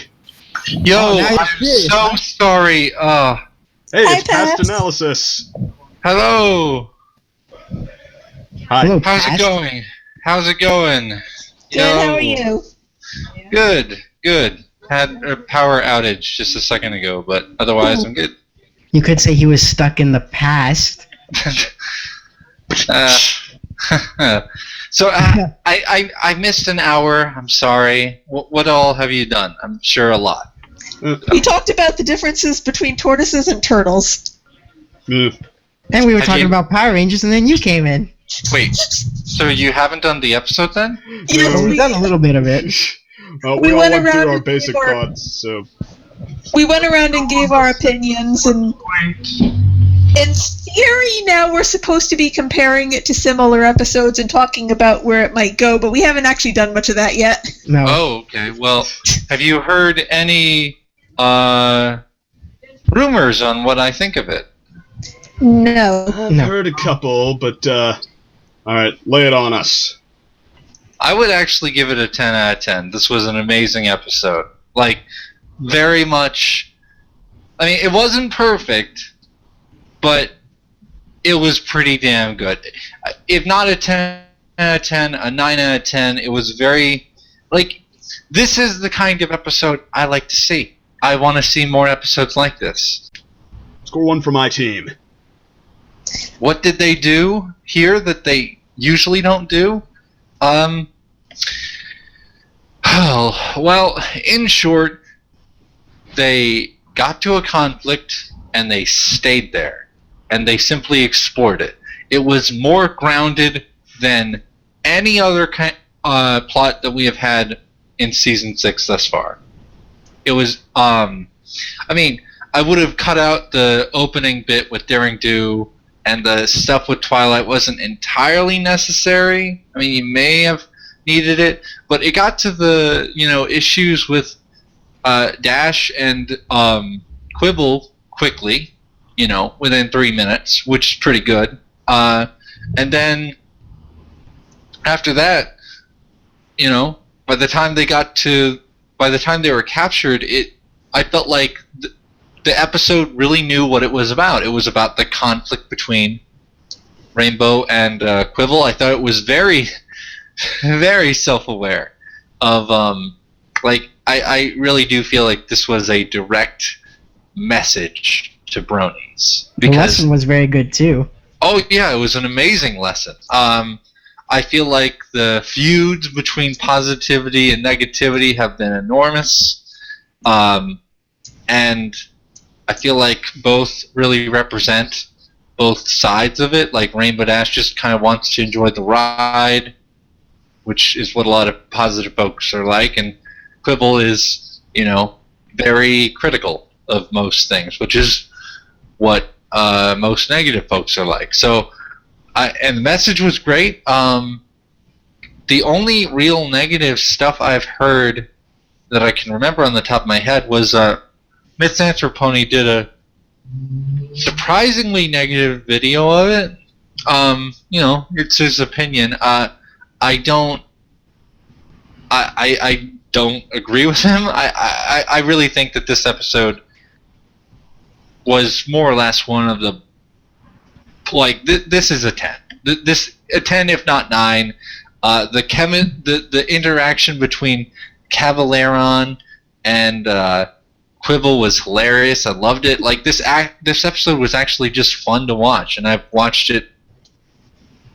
Speaker 8: Yo, I'm so sorry.
Speaker 1: Hey,
Speaker 4: Hi,
Speaker 1: it's past
Speaker 4: Pat.
Speaker 1: analysis.
Speaker 8: Hello.
Speaker 1: Hi.
Speaker 3: Hello,
Speaker 8: How's
Speaker 3: Pat.
Speaker 8: it going? How's it going?
Speaker 4: Good, how are you?
Speaker 8: Good, good. Had a power outage just a second ago, but otherwise I'm good.
Speaker 3: You could say he was stuck in the past.
Speaker 8: So I missed an hour. I'm sorry. What all have you done? I'm sure a lot.
Speaker 4: We talked about the differences between tortoises and turtles.
Speaker 1: Mm.
Speaker 3: And we were
Speaker 8: Have
Speaker 3: talking
Speaker 8: you-
Speaker 3: about Power Rangers, and then you came in.
Speaker 8: Wait. So you haven't done the episode then?
Speaker 4: Yes,
Speaker 3: Well, we've done a little bit of it.
Speaker 1: We
Speaker 4: We
Speaker 1: all
Speaker 4: went
Speaker 1: went
Speaker 4: around
Speaker 1: through our
Speaker 4: and
Speaker 1: basic
Speaker 4: gave our-
Speaker 1: thoughts, so...
Speaker 4: we went around and gave our opinions, and in theory now we're supposed to be comparing it to similar episodes and talking about where it might go, but we haven't actually done much of that yet.
Speaker 3: No.
Speaker 8: Oh, okay. Well, have you heard any rumors on what I think of it?
Speaker 4: No.
Speaker 1: I've
Speaker 3: No.
Speaker 1: heard a couple, but, alright, lay it on us.
Speaker 8: I would actually give it a 10 out of 10. This was an amazing episode. Like, very much... I mean, it wasn't perfect, but it was pretty damn good. If not a 10 out of 10, a 9 out of 10, it was very... Like, this is the kind of episode I like to see. I want to see more episodes like this.
Speaker 1: Score one for my team.
Speaker 8: What did they do here that they usually don't do? Well, in short, they got to a conflict and they stayed there. And they simply explored it. It was more grounded than any other plot that we have had in Season 6 thus far. It was, I mean, I would have cut out the opening bit with Daring Do, and the stuff with Twilight wasn't entirely necessary. I mean, you may have needed it, but it got to the, issues with Dash and Quibble quickly, within 3 minutes, which is pretty good. And then after that, by the time they were captured, I felt like the episode really knew what it was about. It was about the conflict between Rainbow and Quibble. I thought it was very, very self-aware of, I really do feel like this was a direct message to bronies.
Speaker 3: The lesson was very good, too.
Speaker 8: Oh, yeah, it was an amazing lesson. I feel like the feuds between positivity and negativity have been enormous. And I feel like both really represent both sides of it. Like Rainbow Dash just kind of wants to enjoy the ride, which is what a lot of positive folks are like, and Quibble is, very critical of most things, which is what most negative folks are like. So, and the message was great. The only real negative stuff I've heard that I can remember on the top of my head was Mythsanthropony did a surprisingly negative video of it. It's his opinion. I don't agree with him. I really think that this episode was more or less one of the this is a 10. This a 10 if not 9. The interaction between Cavaleron and Quibble was hilarious. I loved it. Like this episode was actually just fun to watch, and I've watched it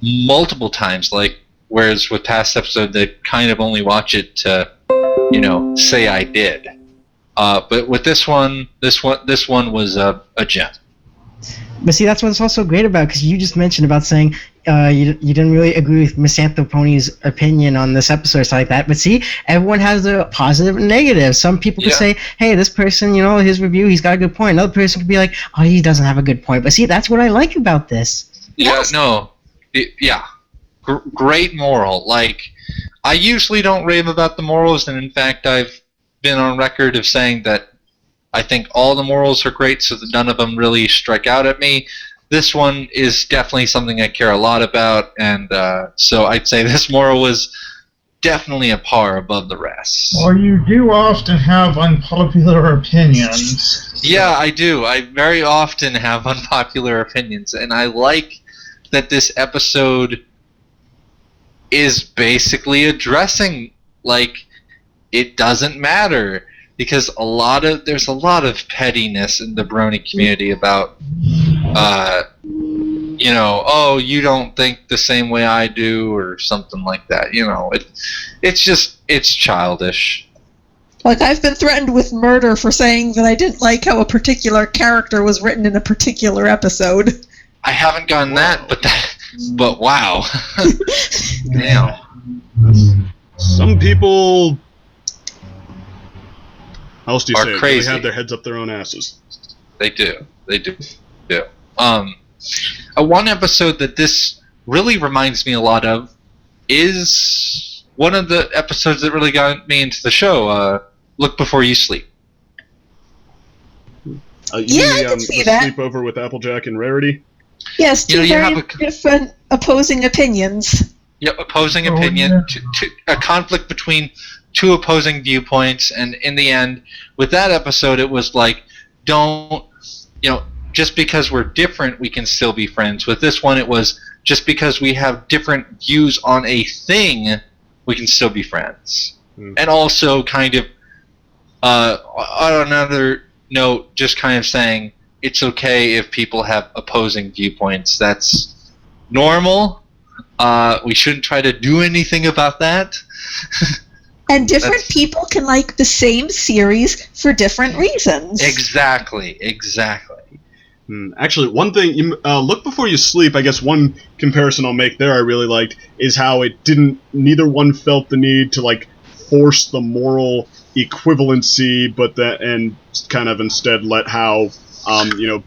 Speaker 8: multiple times. Like whereas with past episodes, they kind of only watch it to, say I did. But with this one was a gem.
Speaker 3: But see, that's what's also great about, because you just mentioned about saying you didn't really agree with Misanthropony's opinion on this episode or something like that. But see, everyone has a positive and negative. Some people could say, hey, this person, his review, he's got a good point. Another person could be like, oh, he doesn't have a good point. But see, that's what I like about this.
Speaker 8: Great moral. Like, I usually don't rave about the morals, and in fact, I've been on record of saying that I think all the morals are great, so that none of them really strike out at me. This one is definitely something I care a lot about, and so I'd say this moral was definitely a par above the rest.
Speaker 5: Well, you do often have unpopular opinions.
Speaker 8: Yeah, I do. I very often have unpopular opinions, and I like that this episode is basically addressing, like, it doesn't matter. Because there's a lot of pettiness in the Brony community about, you don't think the same way I do, or something like that. It's childish.
Speaker 4: Like, I've been threatened with murder for saying that I didn't like how a particular character was written in a particular episode.
Speaker 8: I haven't gotten that, but wow. Damn.
Speaker 1: Some people... How else do you say it?
Speaker 8: Crazy.
Speaker 1: They have their heads up their own asses.
Speaker 8: They do. One episode that this really reminds me a lot of is one of the episodes that really got me into the show, Look Before You Sleep.
Speaker 4: I can see that.
Speaker 1: Sleepover with Applejack and Rarity?
Speaker 4: Yes, two very different opposing opinions.
Speaker 8: Yep, opposing opinion. A conflict between two opposing viewpoints, and in the end, with that episode, it was like, just because we're different, we can still be friends. With this one, it was just because we have different views on a thing, we can still be friends. And also, kind of, on another note, just kind of saying it's okay if people have opposing viewpoints. That's normal. We shouldn't try to do anything about that.
Speaker 4: And different people can like the same series for different reasons.
Speaker 8: Exactly.
Speaker 1: Actually, one thing, Look Before You Sleep, I guess one comparison I'll make there I really liked is how neither one felt the need to, like, force the moral equivalency, and kind of instead let how,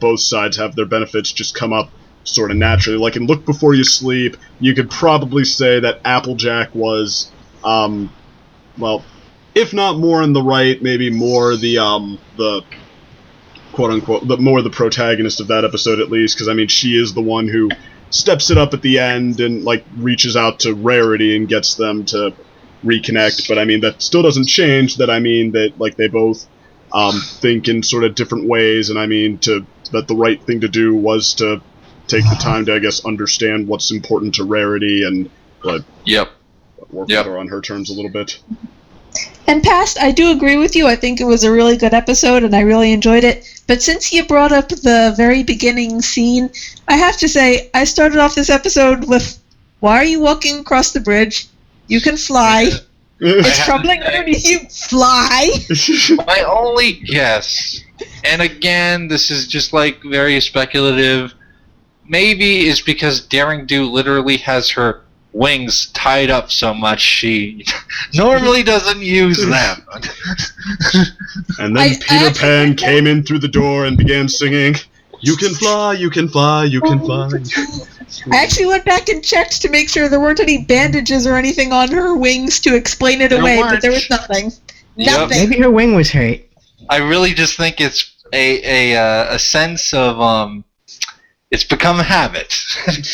Speaker 1: both sides have their benefits just come up sort of naturally. Like in Look Before You Sleep, you could probably say that Applejack was, well, if not more in the right, maybe more the quote-unquote, more the protagonist of that episode at least, because, I mean, she is the one who steps it up at the end and, like, reaches out to Rarity and gets them to reconnect, but, I mean, that still doesn't change that, I mean, that, like, they both think in sort of different ways, and, I mean, that the right thing to do was to take the time to, I guess, understand what's important to Rarity and, work with her on her terms a little bit.
Speaker 4: And Past, I do agree with you. I think it was a really good episode, and I really enjoyed it. But since you brought up the very beginning scene, I have to say, I started off this episode with, why are you walking across the bridge? You can fly. It's troubling underneath you. Fly.
Speaker 8: My only guess, and again, this is just like very speculative, maybe is because Daring Do literally has her wings tied up so much she normally doesn't use them.
Speaker 1: And then Peter Pan came in through the door and began singing, "You can fly, you can fly, you can fly."
Speaker 4: I actually went back and checked to make sure there weren't any bandages or anything on her wings to explain it away, but there was nothing. Nothing.
Speaker 3: Maybe her wing was hurt.
Speaker 8: I really just think it's a sense of it's become a habit.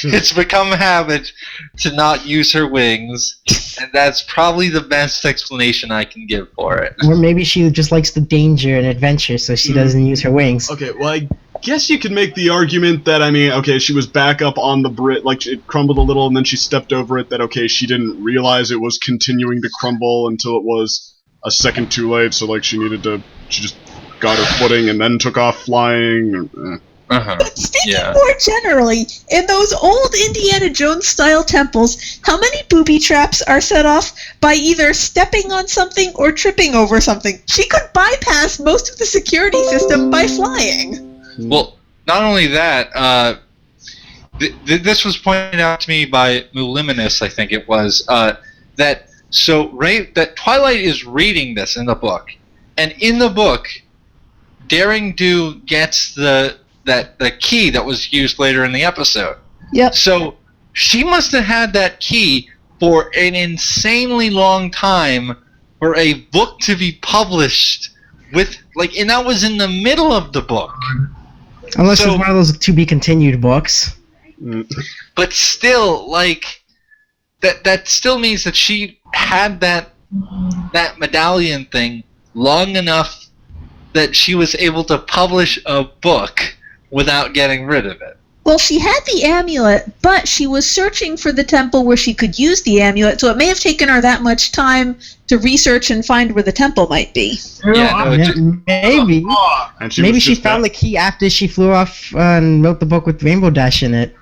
Speaker 8: It's become a habit to not use her wings, and that's probably the best explanation I can give for it.
Speaker 3: Or maybe she just likes the danger and adventure, so she doesn't use her wings.
Speaker 1: Okay, well, I guess you could make the argument that, I mean, okay, she was back up on the bridge, like, it crumbled a little, and then she stepped over it, that, okay, she didn't realize it was continuing to crumble until it was a second too late, so like she just got her footing and then took off flying.
Speaker 4: But speaking
Speaker 8: Yeah.
Speaker 4: more generally, in those old Indiana Jones-style temples, how many booby traps are set off by either stepping on something or tripping over something? She could bypass most of the security system by flying.
Speaker 8: Well, not only that, this was pointed out to me by Muliminous, I think it was, that Twilight is reading this in the book, and in the book, Daring Do gets the key that was used later in the episode.
Speaker 4: Yep.
Speaker 8: So she must have had that key for an insanely long time for a book to be published and that was in the middle of the book.
Speaker 3: Unless it's one of those to be continued books.
Speaker 8: But still, that still means that she had that medallion thing long enough that she was able to publish a book without getting rid of it.
Speaker 4: Well, she had the amulet, but she was searching for the temple where she could use the amulet, so it may have taken her that much time to research and find where the temple might be.
Speaker 3: Maybe.
Speaker 1: And
Speaker 3: Maybe she found the key after she flew off and wrote the book with Rainbow Dash in it.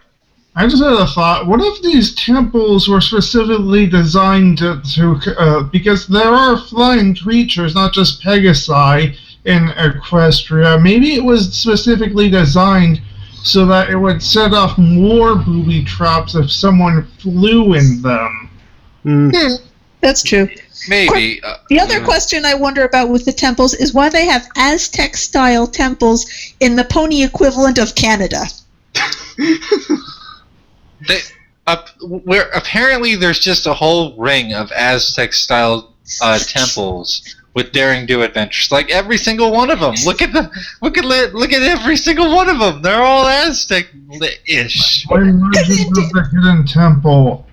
Speaker 5: I just had a thought. What if these temples were specifically designed to because there are flying creatures, not just Pegasi, in Equestria. Maybe it was specifically designed so that it would set off more booby traps if someone flew in them.
Speaker 4: That's true.
Speaker 8: Maybe.
Speaker 4: The other question I wonder about with the temples is why they have Aztec-style temples in the pony equivalent of Canada.
Speaker 8: Where apparently there's just a whole ring of Aztec-style temples with Daring Do adventures, like every single one of them. Look at every single one of them. They're all Aztec-ish.
Speaker 5: Legends of the Hidden Temple.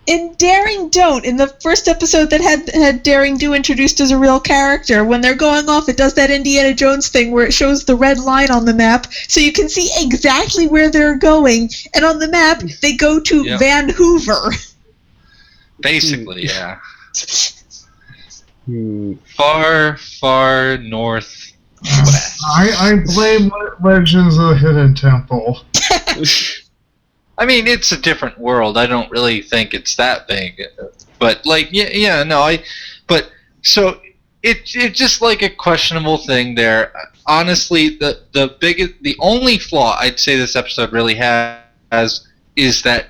Speaker 4: In Daring Don't, in the first episode that had Daring Do introduced as a real character, when they're going off, it does that Indiana Jones thing where it shows the red line on the map, so you can see exactly where they're going. And on the map, they go to Van Hoover.
Speaker 8: Basically, yeah. Far, far north west.
Speaker 5: I blame Legends of the Hidden Temple.
Speaker 8: I mean, it's a different world. I don't really think it's that big, but so it's just like a questionable thing there. Honestly, the only flaw I'd say this episode really has is that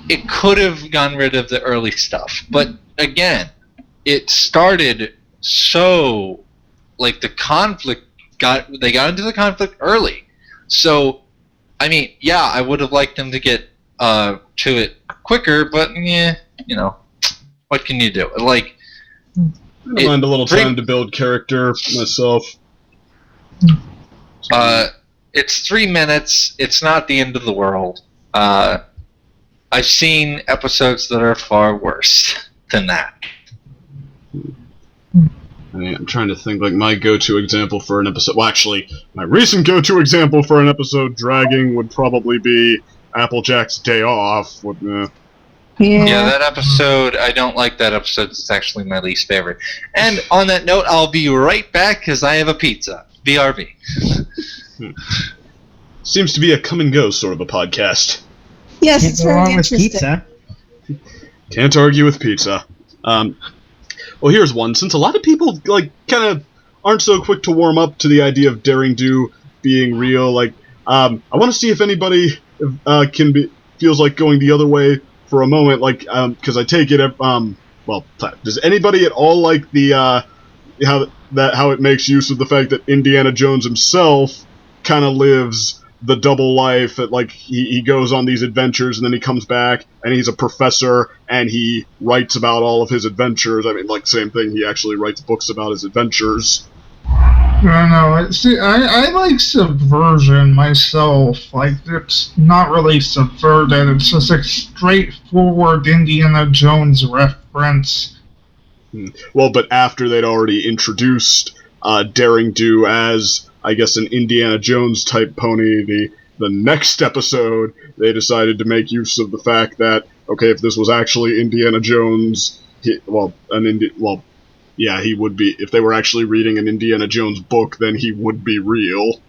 Speaker 8: it could have gotten rid of the early stuff, but again, it started so the conflict got into the conflict early, so. I mean, yeah, I would have liked them to get to it quicker, but what can you do?
Speaker 1: I mind a little time to build character myself.
Speaker 8: It's 3 minutes. It's not the end of the world. I've seen episodes that are far worse than that.
Speaker 1: I mean, I'm trying to think, my go-to example for an episode... Well, actually, my recent go-to example for an episode dragging would probably be Applejack's Day Off.
Speaker 8: Yeah, that episode, I don't like that episode. It's actually my least favorite. And on that note, I'll be right back because I have a pizza. BRB.
Speaker 1: Seems to be a come-and-go sort of a podcast.
Speaker 4: Yes, it's very interesting.
Speaker 3: Pizza.
Speaker 1: Can't argue with pizza. Well, here's one. Since a lot of people kind of aren't so quick to warm up to the idea of Daring Do being real, I want to see if anybody feels like going the other way for a moment, because I take it. Does anybody at all like the how it makes use of the fact that Indiana Jones himself kind of lives the double life that he goes on these adventures and then he comes back and he's a professor and he writes about all of his adventures. I mean, same thing, he actually writes books about his adventures.
Speaker 5: I don't know. See, I like subversion myself. It's not really subverted. It's just a straightforward Indiana Jones reference.
Speaker 1: Well, but after they'd already introduced Daring Do as, I guess, an Indiana Jones type pony, the next episode they decided to make use of the fact that, okay, if this was actually Indiana Jones, yeah, he would be. If they were actually reading an Indiana Jones book, then he would be real.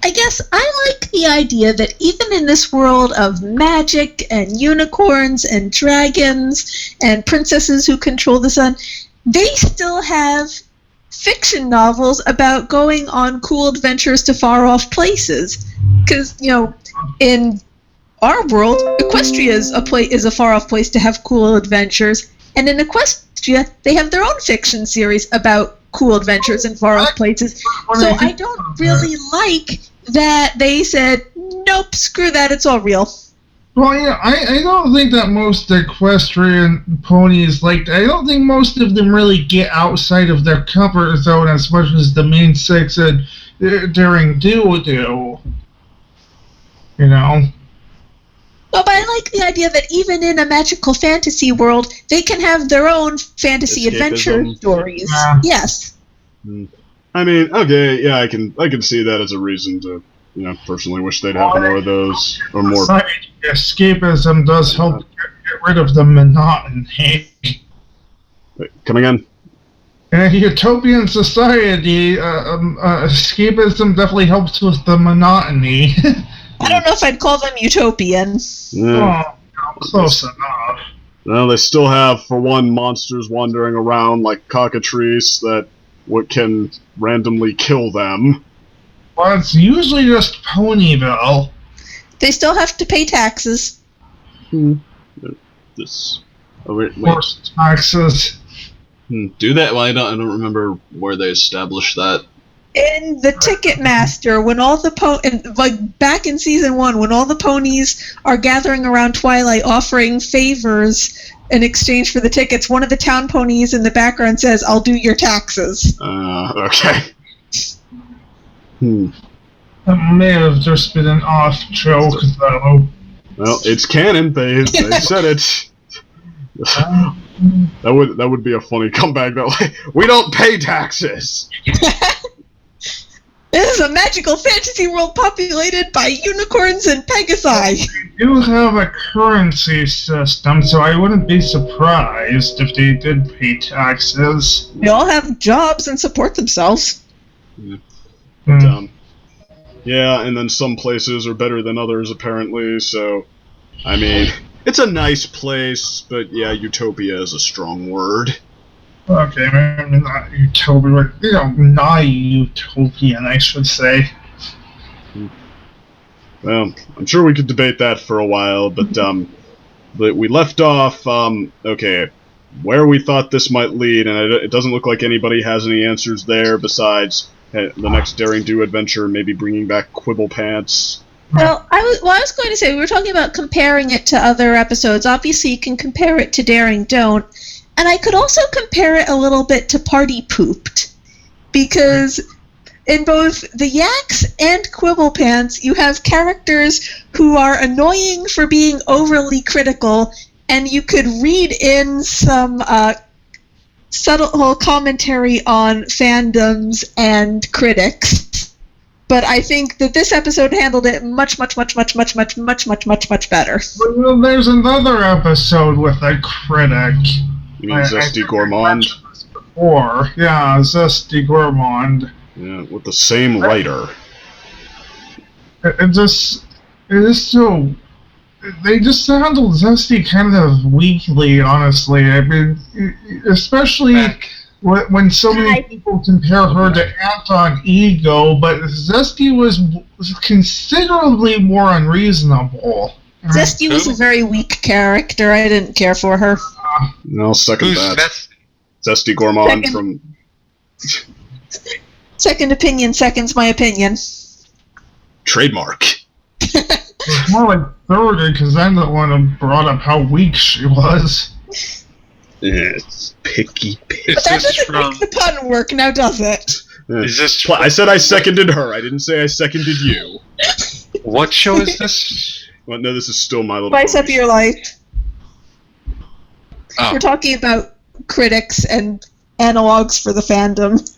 Speaker 4: I guess I like the idea that even in this world of magic and unicorns and dragons and princesses who control the sun, they still have fiction novels about going on cool adventures to far-off places. Because, in our world, Equestria is a far-off place to have cool adventures, and in Equestria, they have their own fiction series about cool adventures in far-off places. So I don't really like that they said, nope, screw that, it's all real.
Speaker 5: Well, yeah, I don't think that most equestrian ponies, I don't think most of them really get outside of their comfort zone as much as the main six and Daring Do do.
Speaker 4: Well, but I like the idea that even in a magical fantasy world, they can have their own fantasy adventure stories.
Speaker 5: Yeah.
Speaker 4: Yes.
Speaker 1: I mean, okay, yeah, I can see that as a reason to, personally wish they'd have more of those, or more.
Speaker 5: Escapism does help get rid of the monotony.
Speaker 1: Wait, come again?
Speaker 5: In a utopian society, escapism definitely helps with the monotony.
Speaker 4: I don't know if I'd call them utopian.
Speaker 1: Yeah.
Speaker 5: Oh, close enough.
Speaker 1: Well, they still have, for one, monsters wandering around like cockatrice that can randomly kill them.
Speaker 5: Well, it's usually just Ponyville.
Speaker 4: They still have to pay taxes.
Speaker 1: This. Oh, wait.
Speaker 5: Forced taxes.
Speaker 1: Do that? Well, I don't remember where they established that.
Speaker 4: In the Ticketmaster, when all the back in season 1, when all the ponies are gathering around Twilight offering favors in exchange for the tickets, one of the town ponies in the background says, "I'll do your taxes."
Speaker 1: Okay.
Speaker 5: That may have just been an off joke, though.
Speaker 1: Well, it's canon. They said it. That would be a funny comeback though. We don't pay taxes.
Speaker 4: This is a magical fantasy world populated by unicorns and pegasi.
Speaker 5: They do have a currency system, so I wouldn't be surprised if they did pay taxes.
Speaker 4: They all have jobs and support themselves.
Speaker 1: Yeah, and then some places are better than others, apparently, so, I mean, it's a nice place, but yeah, utopia is a strong word.
Speaker 5: Okay, maybe not utopia, but, nigh utopian, I should say.
Speaker 1: Well, I'm sure we could debate that for a while, but we left off, okay, where we thought this might lead, and it doesn't look like anybody has any answers there besides the next Daring Do adventure, maybe bringing back Quibble Pants.
Speaker 4: Well, I was going to say, we were talking about comparing it to other episodes. Obviously, you can compare it to Daring Don't, and I could also compare it a little bit to Party Pooped, because in both the Yaks and Quibble Pants, you have characters who are annoying for being overly critical, and you could read in some subtle commentary on fandoms and critics. But I think that this episode handled it much better.
Speaker 5: Well, there's another episode with a critic.
Speaker 1: You mean Zesty Gourmand?
Speaker 5: Before. Yeah, Zesty Gourmand.
Speaker 1: Yeah, with the same writer.
Speaker 5: It is so... They just handled Zesty kind of weakly, honestly. I mean, especially when so many people compare her to Anton Ego, but Zesty was considerably more unreasonable.
Speaker 4: Zesty was a very weak character. I didn't care for her.
Speaker 1: I'll second that. Zesty Gourmand from...
Speaker 4: Second opinion seconds my opinion.
Speaker 1: Trademark.
Speaker 5: It's more like third, because I'm the one who brought up how weak she was.
Speaker 1: It's picky.
Speaker 4: But that doesn't make the pun work, now does it?
Speaker 8: Is this?
Speaker 1: I said I seconded her. I didn't say I seconded you.
Speaker 8: What show is this?
Speaker 1: Well, no, this is still My Little
Speaker 4: Spice Up
Speaker 1: Pony.
Speaker 4: Your Life.
Speaker 8: Oh.
Speaker 4: We're talking about critics and analogs for the fandom.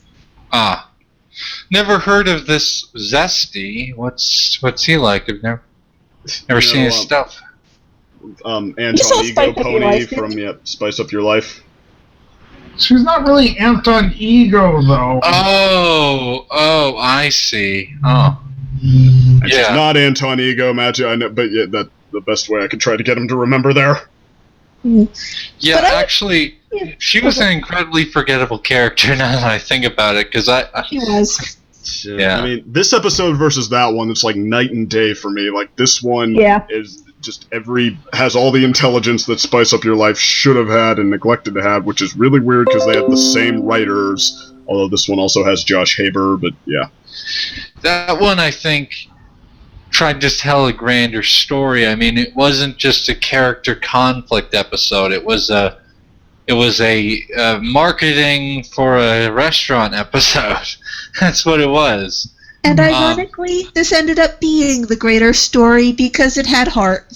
Speaker 8: Never heard of this Zesty. What's he like? I've never seen his stuff.
Speaker 1: Anton
Speaker 4: saw
Speaker 1: Ego
Speaker 4: Spice Up Your
Speaker 1: Pony
Speaker 4: Life,
Speaker 1: from
Speaker 4: didn't
Speaker 1: Spice Up Your Life.
Speaker 5: She's not really Anton Ego, though.
Speaker 8: Oh, I see. Oh.
Speaker 1: And she's
Speaker 8: Yeah.
Speaker 1: not Anton Ego, Magic, I know, but yeah, that's the best way I could try to get him to remember there.
Speaker 8: Yeah,
Speaker 4: But
Speaker 8: actually, she was an incredibly forgettable character now that I think about it, because
Speaker 4: She was.
Speaker 8: Yeah.
Speaker 1: I mean, this episode versus that one, it's like night and day for me. Like, this one
Speaker 4: Yeah.
Speaker 1: is just has all the intelligence that Spice Up Your Life should have had and neglected to have, which is really weird because they had the same writers, although this one also has Josh Haber, but yeah.
Speaker 8: That one, I think, tried to tell a grander story. I mean, it wasn't just a character conflict episode. It was a marketing for a restaurant episode. That's what it was.
Speaker 4: And ironically, this ended up being the greater story because it had heart.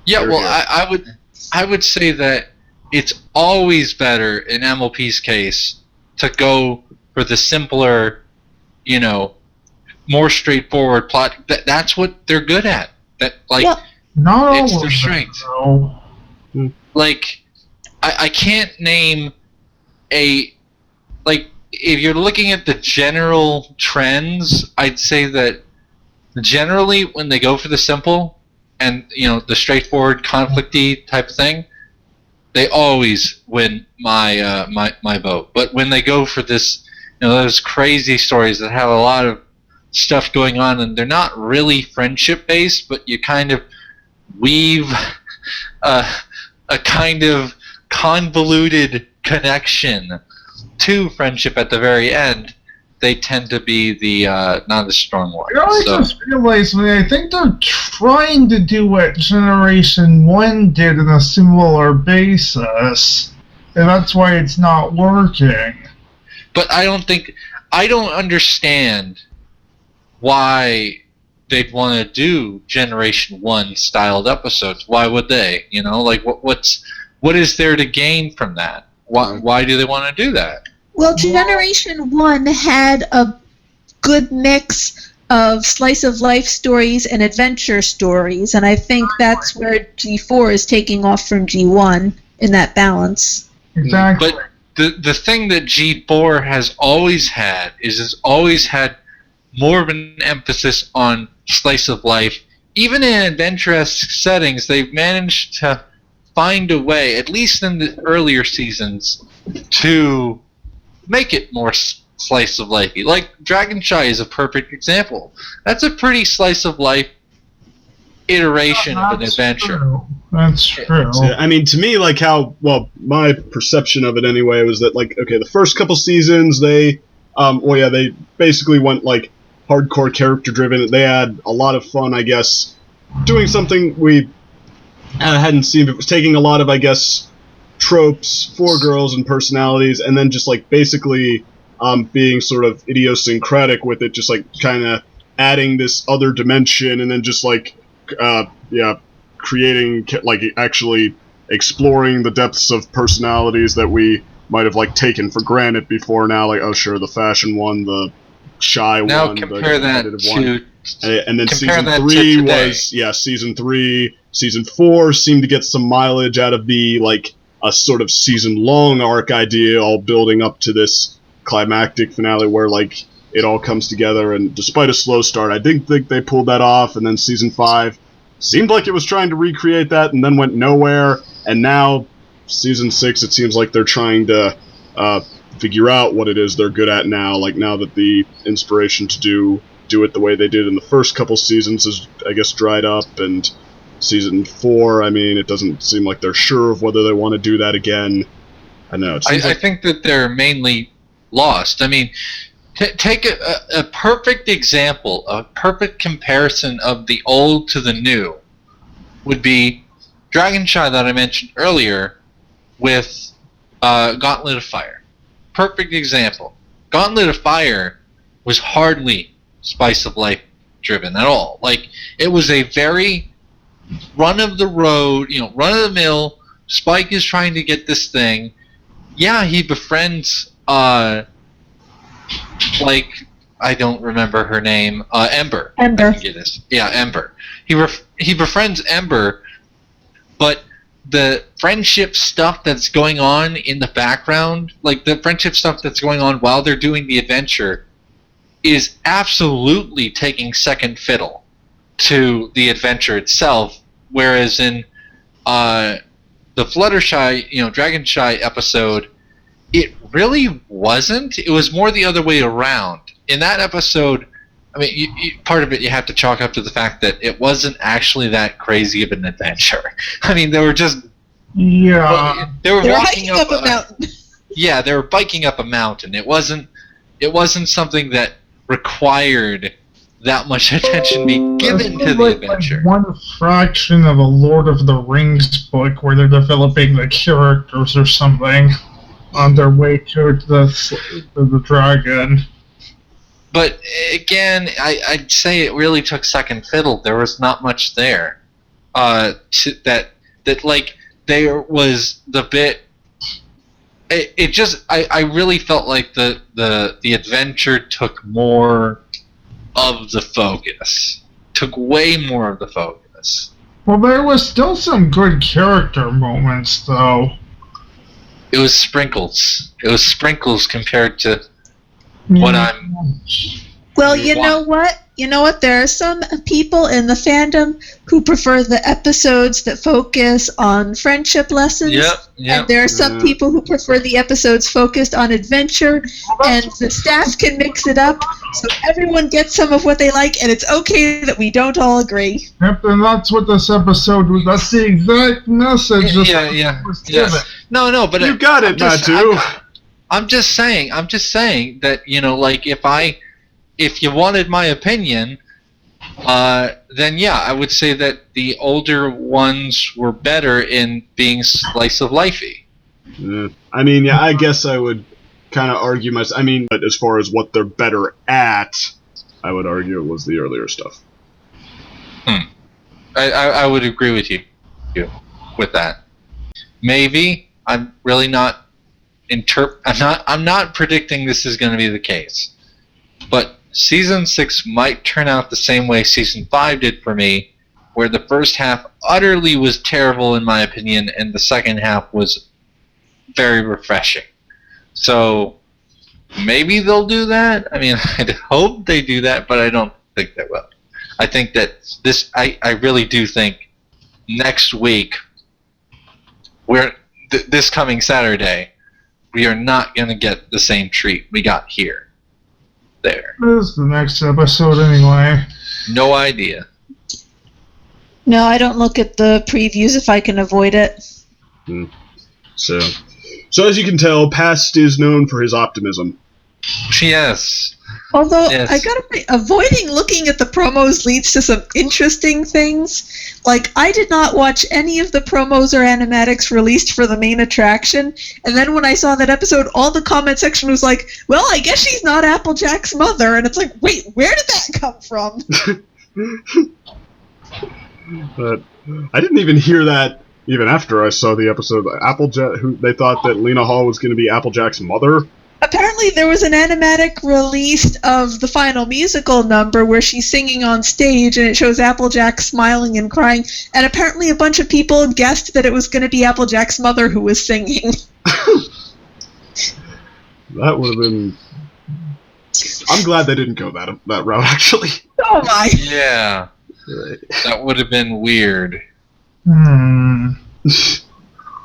Speaker 8: Yeah,
Speaker 1: There
Speaker 8: well,
Speaker 1: we go.
Speaker 8: I would say that it's always better in MLP's case to go for the simpler, more straightforward plot. That's what they're good at. That
Speaker 4: Yeah.
Speaker 5: Not
Speaker 8: It's
Speaker 5: all
Speaker 8: their
Speaker 5: of
Speaker 8: strength.
Speaker 5: them, though.
Speaker 8: like I can't name if you're looking at the general trends, I'd say that generally when they go for the simple and the straightforward conflicty type of thing, they always win my vote. But when they go for this, those crazy stories that have a lot of stuff going on and they're not really friendship based, but you kind of weave a kind of convoluted connection to friendship at the very end, they tend to be the not as strong ones.
Speaker 5: I just realized, I think they're trying to do what Generation 1 did in a similar basis, and that's why it's not working.
Speaker 8: But I don't understand why they'd want to do Generation 1 styled episodes. Why would they? What is there to gain from that? Why do they want to do that?
Speaker 4: Well, Generation 1 had a good mix of slice of life stories and adventure stories, and I think that's where G4 is taking off from G1 in that balance.
Speaker 5: Exactly.
Speaker 8: But the thing that G4 has always had is it's always had more of an emphasis on slice of life. Even in adventurous settings, they've managed to find a way, at least in the earlier seasons, to make it more slice of lifey. Like Dragon Shy is a perfect example. That's a pretty slice of life iteration of an adventure.
Speaker 5: True. That's true.
Speaker 1: Yeah, I mean, to me, my perception of it anyway was that, the first couple seasons, they basically went, hardcore character-driven. They had a lot of fun, I guess, doing something we hadn't seen. It was taking a lot of, I guess, tropes for girls and personalities, and then just, basically being sort of idiosyncratic with it, just, kind of adding this other dimension, and then just, creating, actually exploring the depths of personalities that we might have, taken for granted before now, oh, sure, the fashion one, the shy
Speaker 8: now
Speaker 1: one,
Speaker 8: compare
Speaker 1: the
Speaker 8: that
Speaker 1: competitive one.
Speaker 8: to
Speaker 1: And then
Speaker 8: compare
Speaker 1: season
Speaker 8: that to
Speaker 1: 3
Speaker 8: today.
Speaker 1: was, season 3. Season 4 seemed to get some mileage out of the, a sort of season-long arc idea, all building up to this climactic finale where, it all comes together, and despite a slow start, I didn't think they pulled that off, and then season 5 seemed like it was trying to recreate that, and then went nowhere, and now, season 6, it seems like they're trying to figure out what it is they're good at now, now that the inspiration to do it the way they did in the first couple seasons is, I guess, dried up, and season 4, it doesn't seem like they're sure of whether they want to do that again. I know.
Speaker 8: I think that they're mainly lost. Take a perfect example, a perfect comparison of the old to the new would be Dragon Shy that I mentioned earlier with Gauntlet of Fire. Perfect example. Gauntlet of Fire was hardly Spice of Life driven at all. It was a very run-of-the-road, run-of-the-mill, Spike is trying to get this thing. Yeah, he befriends, I don't remember her name, Ember.
Speaker 4: Ember.
Speaker 8: I think it is. Yeah, Ember. He befriends Ember, but the friendship stuff that's going on in the background, like the friendship stuff that's going on while they're doing the adventure, is absolutely taking second fiddle to the adventure itself. Whereas in the Fluttershy, Dragonshy episode, it really wasn't. It was more the other way around. In that episode, I mean, part of it you have to chalk up to the fact that it wasn't actually that crazy of an adventure. I mean, they were just they were walking
Speaker 4: up a mountain.
Speaker 8: Yeah, they were biking up a mountain. It wasn't something that required that much attention be given to the adventure.
Speaker 5: Like one fraction of a Lord of the Rings book where they're developing the characters or something on their way to the dragon.
Speaker 8: But again, I'd say it really took second fiddle. There was not much there. There was the bit. It just I really felt like the adventure took more of the focus. Took way more of the focus.
Speaker 5: Well, there was still some good character moments, though.
Speaker 8: It was sprinkles. It was sprinkles compared to what I'm...
Speaker 4: Well, you know what? There are some people in the fandom who prefer the episodes that focus on friendship lessons.
Speaker 8: Yep.
Speaker 4: And there are some people who prefer the episodes focused on adventure. And the staff can mix it up so everyone gets some of what they like, and it's okay that we don't all agree.
Speaker 5: Yep, and that's what this episode was. That's the exact message.
Speaker 8: Yeah. No, but
Speaker 1: you got it, Matthew.
Speaker 8: I'm just saying that, if you wanted my opinion, then yeah, I would say that the older ones were better in being slice of lifey.
Speaker 1: I mean, yeah, I guess I would kind of argue but as far as what they're better at, I would argue it was the earlier stuff.
Speaker 8: I would agree with you with that. Maybe I'm really not I'm not predicting this is going to be the case, but Season 6 might turn out the same way Season 5 did for me, where the first half utterly was terrible in my opinion, and the second half was very refreshing. So maybe they'll do that. I mean, I'd hope they do that, but I don't think they will. I think that I really do think next week, this coming Saturday, we are not going to get the same treat we got here. There.
Speaker 5: This is the next episode anyway.
Speaker 8: No idea.
Speaker 4: No, I don't look at the previews if I can avoid it.
Speaker 1: So as you can tell, Past is known for his optimism.
Speaker 8: Yes.
Speaker 4: Although,
Speaker 8: yes.
Speaker 4: I gotta say, avoiding looking at the promos leads to some interesting things. Like, I did not watch any of the promos or animatics released for the main attraction, and then when I saw that episode, all the comment section was like, well, I guess she's not Applejack's mother, and it's like, wait, where did that come from?
Speaker 1: But I didn't even hear that even after I saw the episode. Applejack, they thought that Lena Hall was going to be Applejack's mother.
Speaker 4: Apparently there was an animatic released of the final musical number where she's singing on stage and it shows Applejack smiling and crying, and apparently a bunch of people guessed that it was going to be Applejack's mother who was singing.
Speaker 1: That would have been... I'm glad they didn't go that route, actually.
Speaker 4: Oh my!
Speaker 8: Yeah. That would have been weird.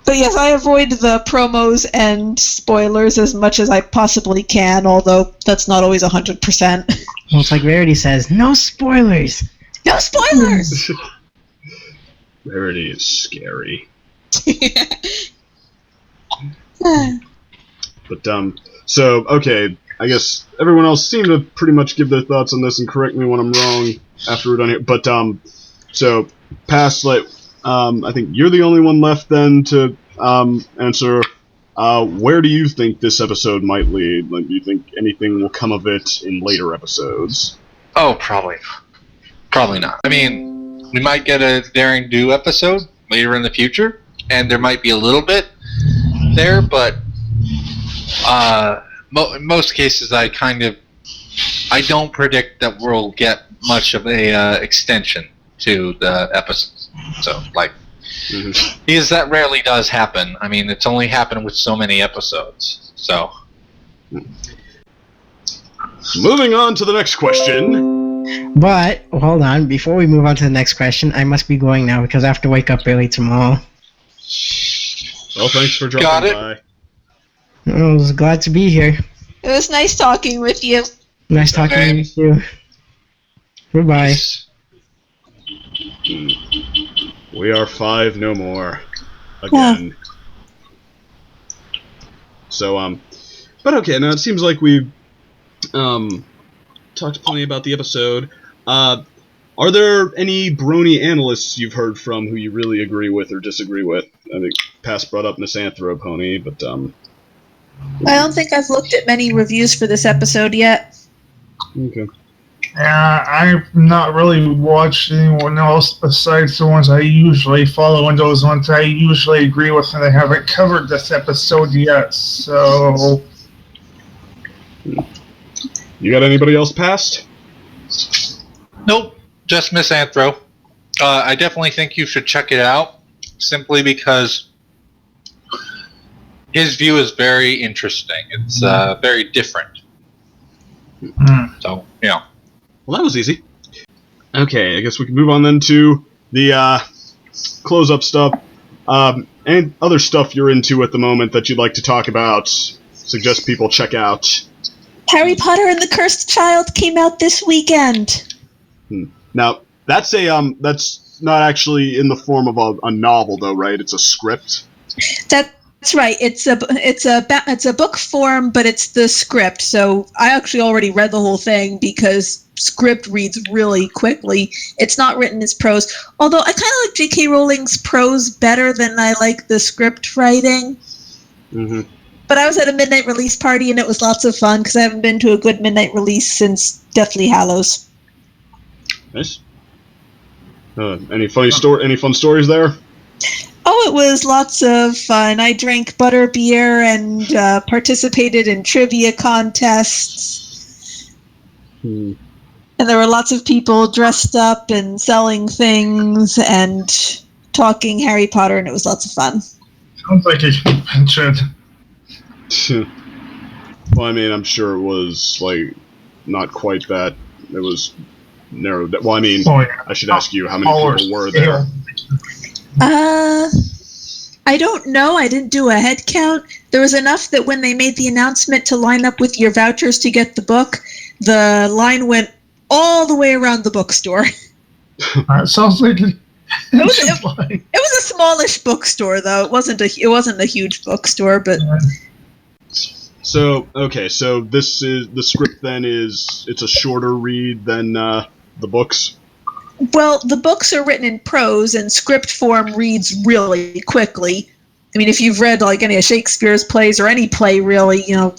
Speaker 4: But yes, I avoid the promos and spoilers as much as I possibly can, although that's not always 100%.
Speaker 3: Well, it's like Rarity says, no spoilers!
Speaker 4: No spoilers!
Speaker 1: Rarity is scary. But, so, okay, I guess everyone else seemed to pretty much give their thoughts on this, and correct me when I'm wrong after we're done here. But, so, Past, I think you're the only one left then to answer. Where do you think this episode might lead? Do you think anything will come of it in later episodes?
Speaker 8: Oh, probably not. I mean, we might get a Daring Do episode later in the future, and there might be a little bit there, but in most cases I don't predict that we'll get much of a extension to the episode. So, Because that rarely does happen. I mean, it's only happened with so many episodes. So,
Speaker 1: Moving on to the next question.
Speaker 3: But hold on, before we move on to the next question, I must be going now because I have to wake up early tomorrow.
Speaker 1: Well, thanks for dropping
Speaker 8: Got it.
Speaker 1: by.
Speaker 3: I was glad to be here.
Speaker 4: It was nice talking with you.
Speaker 3: Nice talking to you too. Goodbye.
Speaker 1: We are 5 no more. Again. So, but okay, now it seems like we've, talked plenty about the episode. Are there any brony analysts you've heard from who you really agree with or disagree with? I think Pass brought up Misanthrope Pony, but,
Speaker 4: I don't think I've looked at many reviews for this episode yet.
Speaker 1: okay.
Speaker 5: Yeah, I've not really watched anyone else besides the ones I usually follow and those ones I usually agree with, and I haven't covered this episode yet, so...
Speaker 1: You got anybody else passed?
Speaker 8: nope, just Misanthrope. I definitely think you should check it out, simply because his view is very interesting. It's very different. So, you know.
Speaker 1: Well, that was easy. Okay, I guess we can move on then to the close-up stuff. And other stuff you're into at the moment that you'd like to talk about, suggest people check out.
Speaker 4: Harry Potter and the Cursed Child came out this weekend.
Speaker 1: Now, that's that's not actually in the form of a novel, though, right? It's a script.
Speaker 4: That's right. It's a book form, but it's the script. So I actually already read the whole thing because script reads really quickly. It's not written as prose, although I kind of like J.K. Rowling's prose better than I like the script writing.
Speaker 1: Mm-hmm.
Speaker 4: But I was at a midnight release party and it was lots of fun because I haven't been to a good midnight release since Deathly Hallows.
Speaker 1: Nice. Any fun stories there?
Speaker 4: Oh, it was lots of fun. I drank butterbeer and participated in trivia contests. And there were lots of people dressed up and selling things and talking Harry Potter, and it was lots of fun.
Speaker 5: Sounds like a convention.
Speaker 1: Well, I mean, I'm sure it was, like, not quite that. It was narrowed down. Well, I mean, I should ask you, how many people were there?
Speaker 4: I don't know. I didn't do a head count. There was enough that when they made the announcement to line up with your vouchers to get the book, the line went all the way around the bookstore.
Speaker 5: That sounds like
Speaker 4: it was a smallish bookstore, though. It wasn't a huge bookstore, but.
Speaker 1: So okay, so this is the script. Then it's a shorter read than the books.
Speaker 4: Well, the books are written in prose, and script form reads really quickly. I mean, if you've read like any of Shakespeare's plays or any play, really, you know,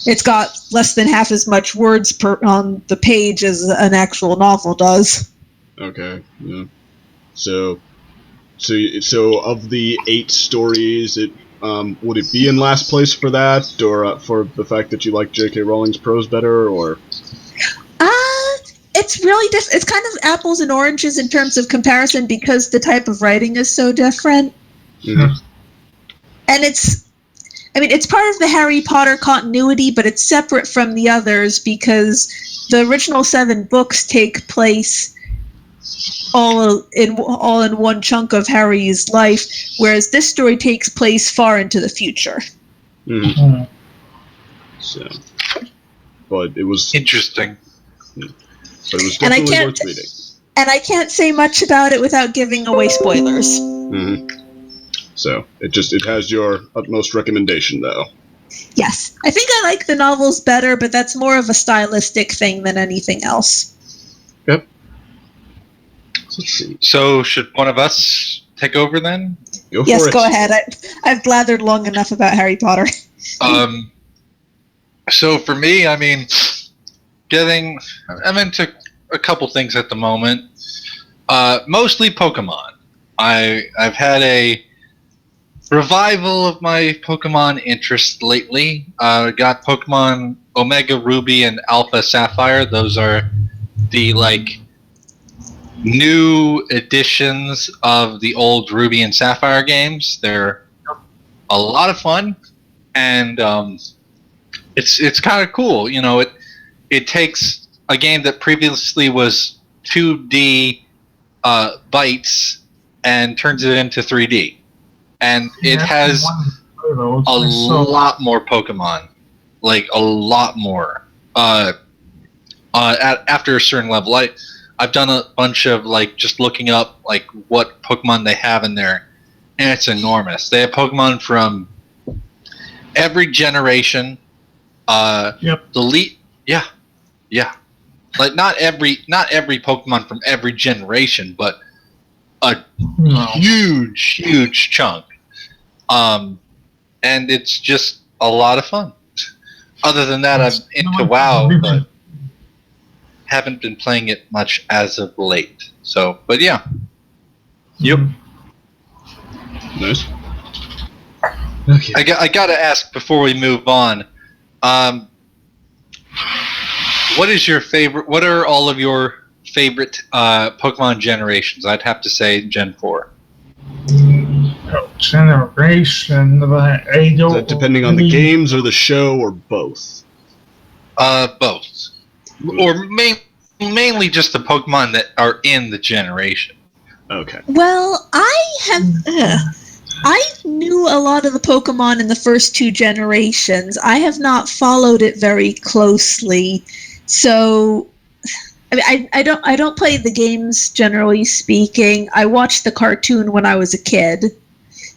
Speaker 4: it's got less than half as much words on the page as an actual novel does.
Speaker 1: Okay. Yeah. So of the 8 stories, would it be in last place for that, or for the fact that you like J.K. Rowling's prose better, or?
Speaker 4: It's really it's kind of apples and oranges in terms of comparison because the type of writing is so different.
Speaker 1: Mm-hmm.
Speaker 4: And it's part of the Harry Potter continuity, but it's separate from the others because the original 7 books take place all in one chunk of Harry's life, whereas this story takes place far into the future.
Speaker 1: Mm-hmm. So, but it was
Speaker 8: interesting.
Speaker 1: But it was definitely worth reading.
Speaker 4: And I can't say much about it without giving away spoilers.
Speaker 1: Mm-hmm. So it has your utmost recommendation, though.
Speaker 4: Yes, I think I like the novels better, but that's more of a stylistic thing than anything else.
Speaker 1: Yep. Let's see.
Speaker 8: So should one of us take over then?
Speaker 1: Go for it.
Speaker 4: Yes, go ahead. I've blathered long enough about Harry Potter.
Speaker 8: So for me, I mean, I'm into a couple things at the moment. Mostly Pokemon. I've had a revival of my Pokemon interest lately. Got Pokemon Omega Ruby and Alpha Sapphire. Those are the new editions of the old Ruby and Sapphire games. They're a lot of fun, and it's kind of cool. You know, it takes a game that previously was 2D bytes and turns it into 3D, and it has a lot more Pokemon, like a lot more. After a certain level, I've done a bunch of like just looking up like what Pokemon they have in there, and it's enormous. They have Pokemon from every generation. Like not every Pokemon from every generation, but a huge chunk. And it's just a lot of fun. Other than that, I'm into WoW, but haven't been playing it much as of late. So, but yeah. Yep.
Speaker 1: Nice. Okay.
Speaker 8: I gotta ask before we move on. What is your favorite? What are all of your favorite Pokemon generations? I'd have to say Gen 4.
Speaker 5: Generation, but I don't.
Speaker 1: Is that depending on the games or the show or both?
Speaker 8: Both. Or mainly just the Pokemon that are in the generation.
Speaker 1: Okay.
Speaker 4: Well, I knew a lot of the Pokemon in the first 2 generations. I have not followed it very closely, so I mean, I don't play the games generally speaking. I watched the cartoon when I was a kid,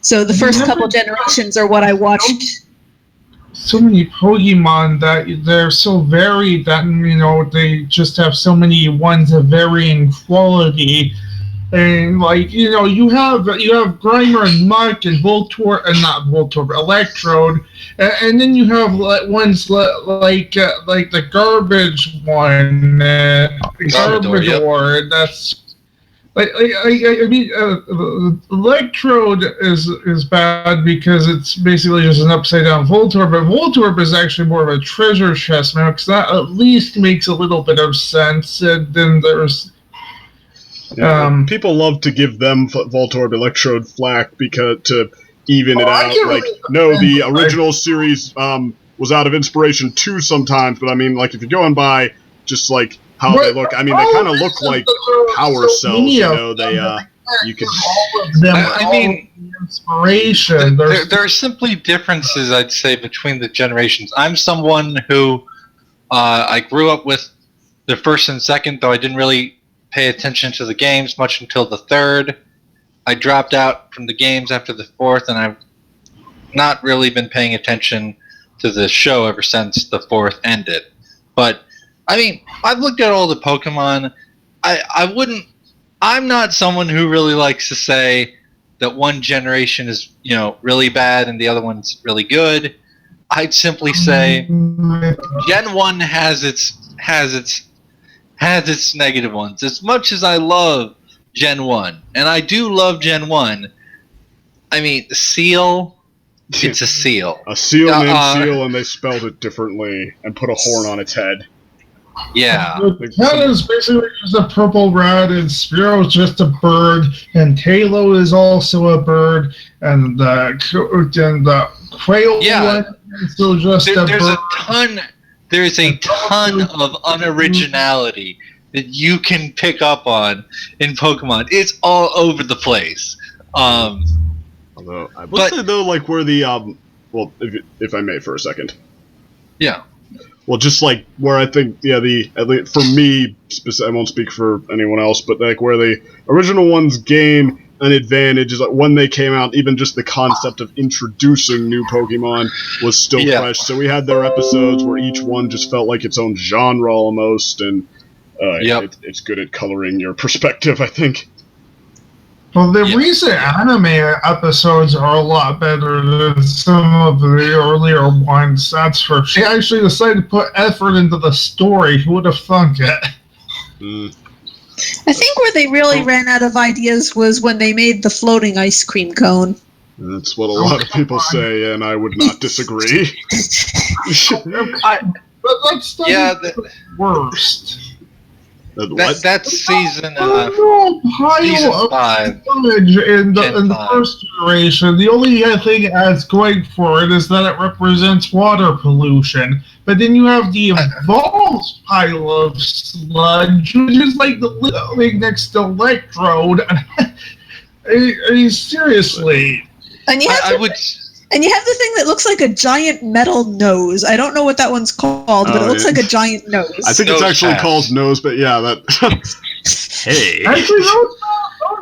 Speaker 4: so the first couple generations are what I watched.
Speaker 5: So many Pokemon that they're so varied that, you know, they just have so many ones of varying quality. And like, you know, you have Grimer and Muck and Voltorb, and not Voltorb, Electrode, and then you have ones like the garbage one, Garbodor. That's I mean, Electrode is bad because it's basically just an upside down Voltorb, but Voltorb is actually more of a treasure chest now, because that at least makes a little bit of sense. And then there's
Speaker 1: people love to give them Voltorb Electrode flack because to even it out. Like, no, the original series was out of inspiration too sometimes, but I mean, like, if you're going by just like how they look, I mean, they kind of look like power cells, you know. They you can.
Speaker 5: All of them. I mean, inspiration.
Speaker 8: There are simply differences, I'd say, between the generations. I'm someone who I grew up with the first and second, though I didn't really pay attention to the games much until the third. I dropped out from the games after the fourth, and I've not really been paying attention to the show ever since the fourth ended. But I mean, I've looked at all the Pokemon. I'm not someone who really likes to say that one generation is, you know, really bad and the other one's really good. I'd simply say Gen 1 has its negative ones. As much as I love Gen 1, and I do love Gen 1, I mean, Seal, it's a seal.
Speaker 1: A seal named Seal, and they spelled it differently and put a horn on its head.
Speaker 8: Yeah.
Speaker 5: That is basically just a purple rat, and Spearow is just a bird, and Halo is also a bird, and the Quail one is still just a bird.
Speaker 8: There's a ton of unoriginality that you can pick up on in Pokemon. It's all over the place.
Speaker 1: Although I will say though, like where the well, if I may for a second.
Speaker 8: Yeah.
Speaker 1: Well, just like where I think, at least for me, I won't speak for anyone else, but like where the original ones gain an advantage is like when they came out, even just the concept of introducing new Pokemon was still fresh. So we had their episodes where each one just felt like its own genre almost, and it's good at coloring your perspective, I think.
Speaker 5: Well, the recent anime episodes are a lot better than some of the earlier ones, that's for sure. They actually decided to put effort into the story. Who would have thunk it?
Speaker 4: I think where they really ran out of ideas was when they made the floating ice cream cone.
Speaker 1: That's what a lot of people say, and I would not disagree.
Speaker 5: But that's the worst.
Speaker 8: That's season
Speaker 5: no pile
Speaker 8: season
Speaker 5: of
Speaker 8: 5.
Speaker 5: knowledge in
Speaker 8: Gen
Speaker 5: the
Speaker 8: 5.
Speaker 5: first generation. The only thing it has going for it is that it represents water pollution. But then you have the evolved pile of sludge, which is like the living next to Electrode. I mean, seriously.
Speaker 4: And you have
Speaker 8: I would.
Speaker 4: and you have the thing that looks like a giant metal nose. I don't know what that one's called, but it looks like a giant nose.
Speaker 1: I think it's
Speaker 8: Nose
Speaker 1: actually
Speaker 8: pass.
Speaker 1: called nose, but yeah, that. Hey.
Speaker 5: Actually,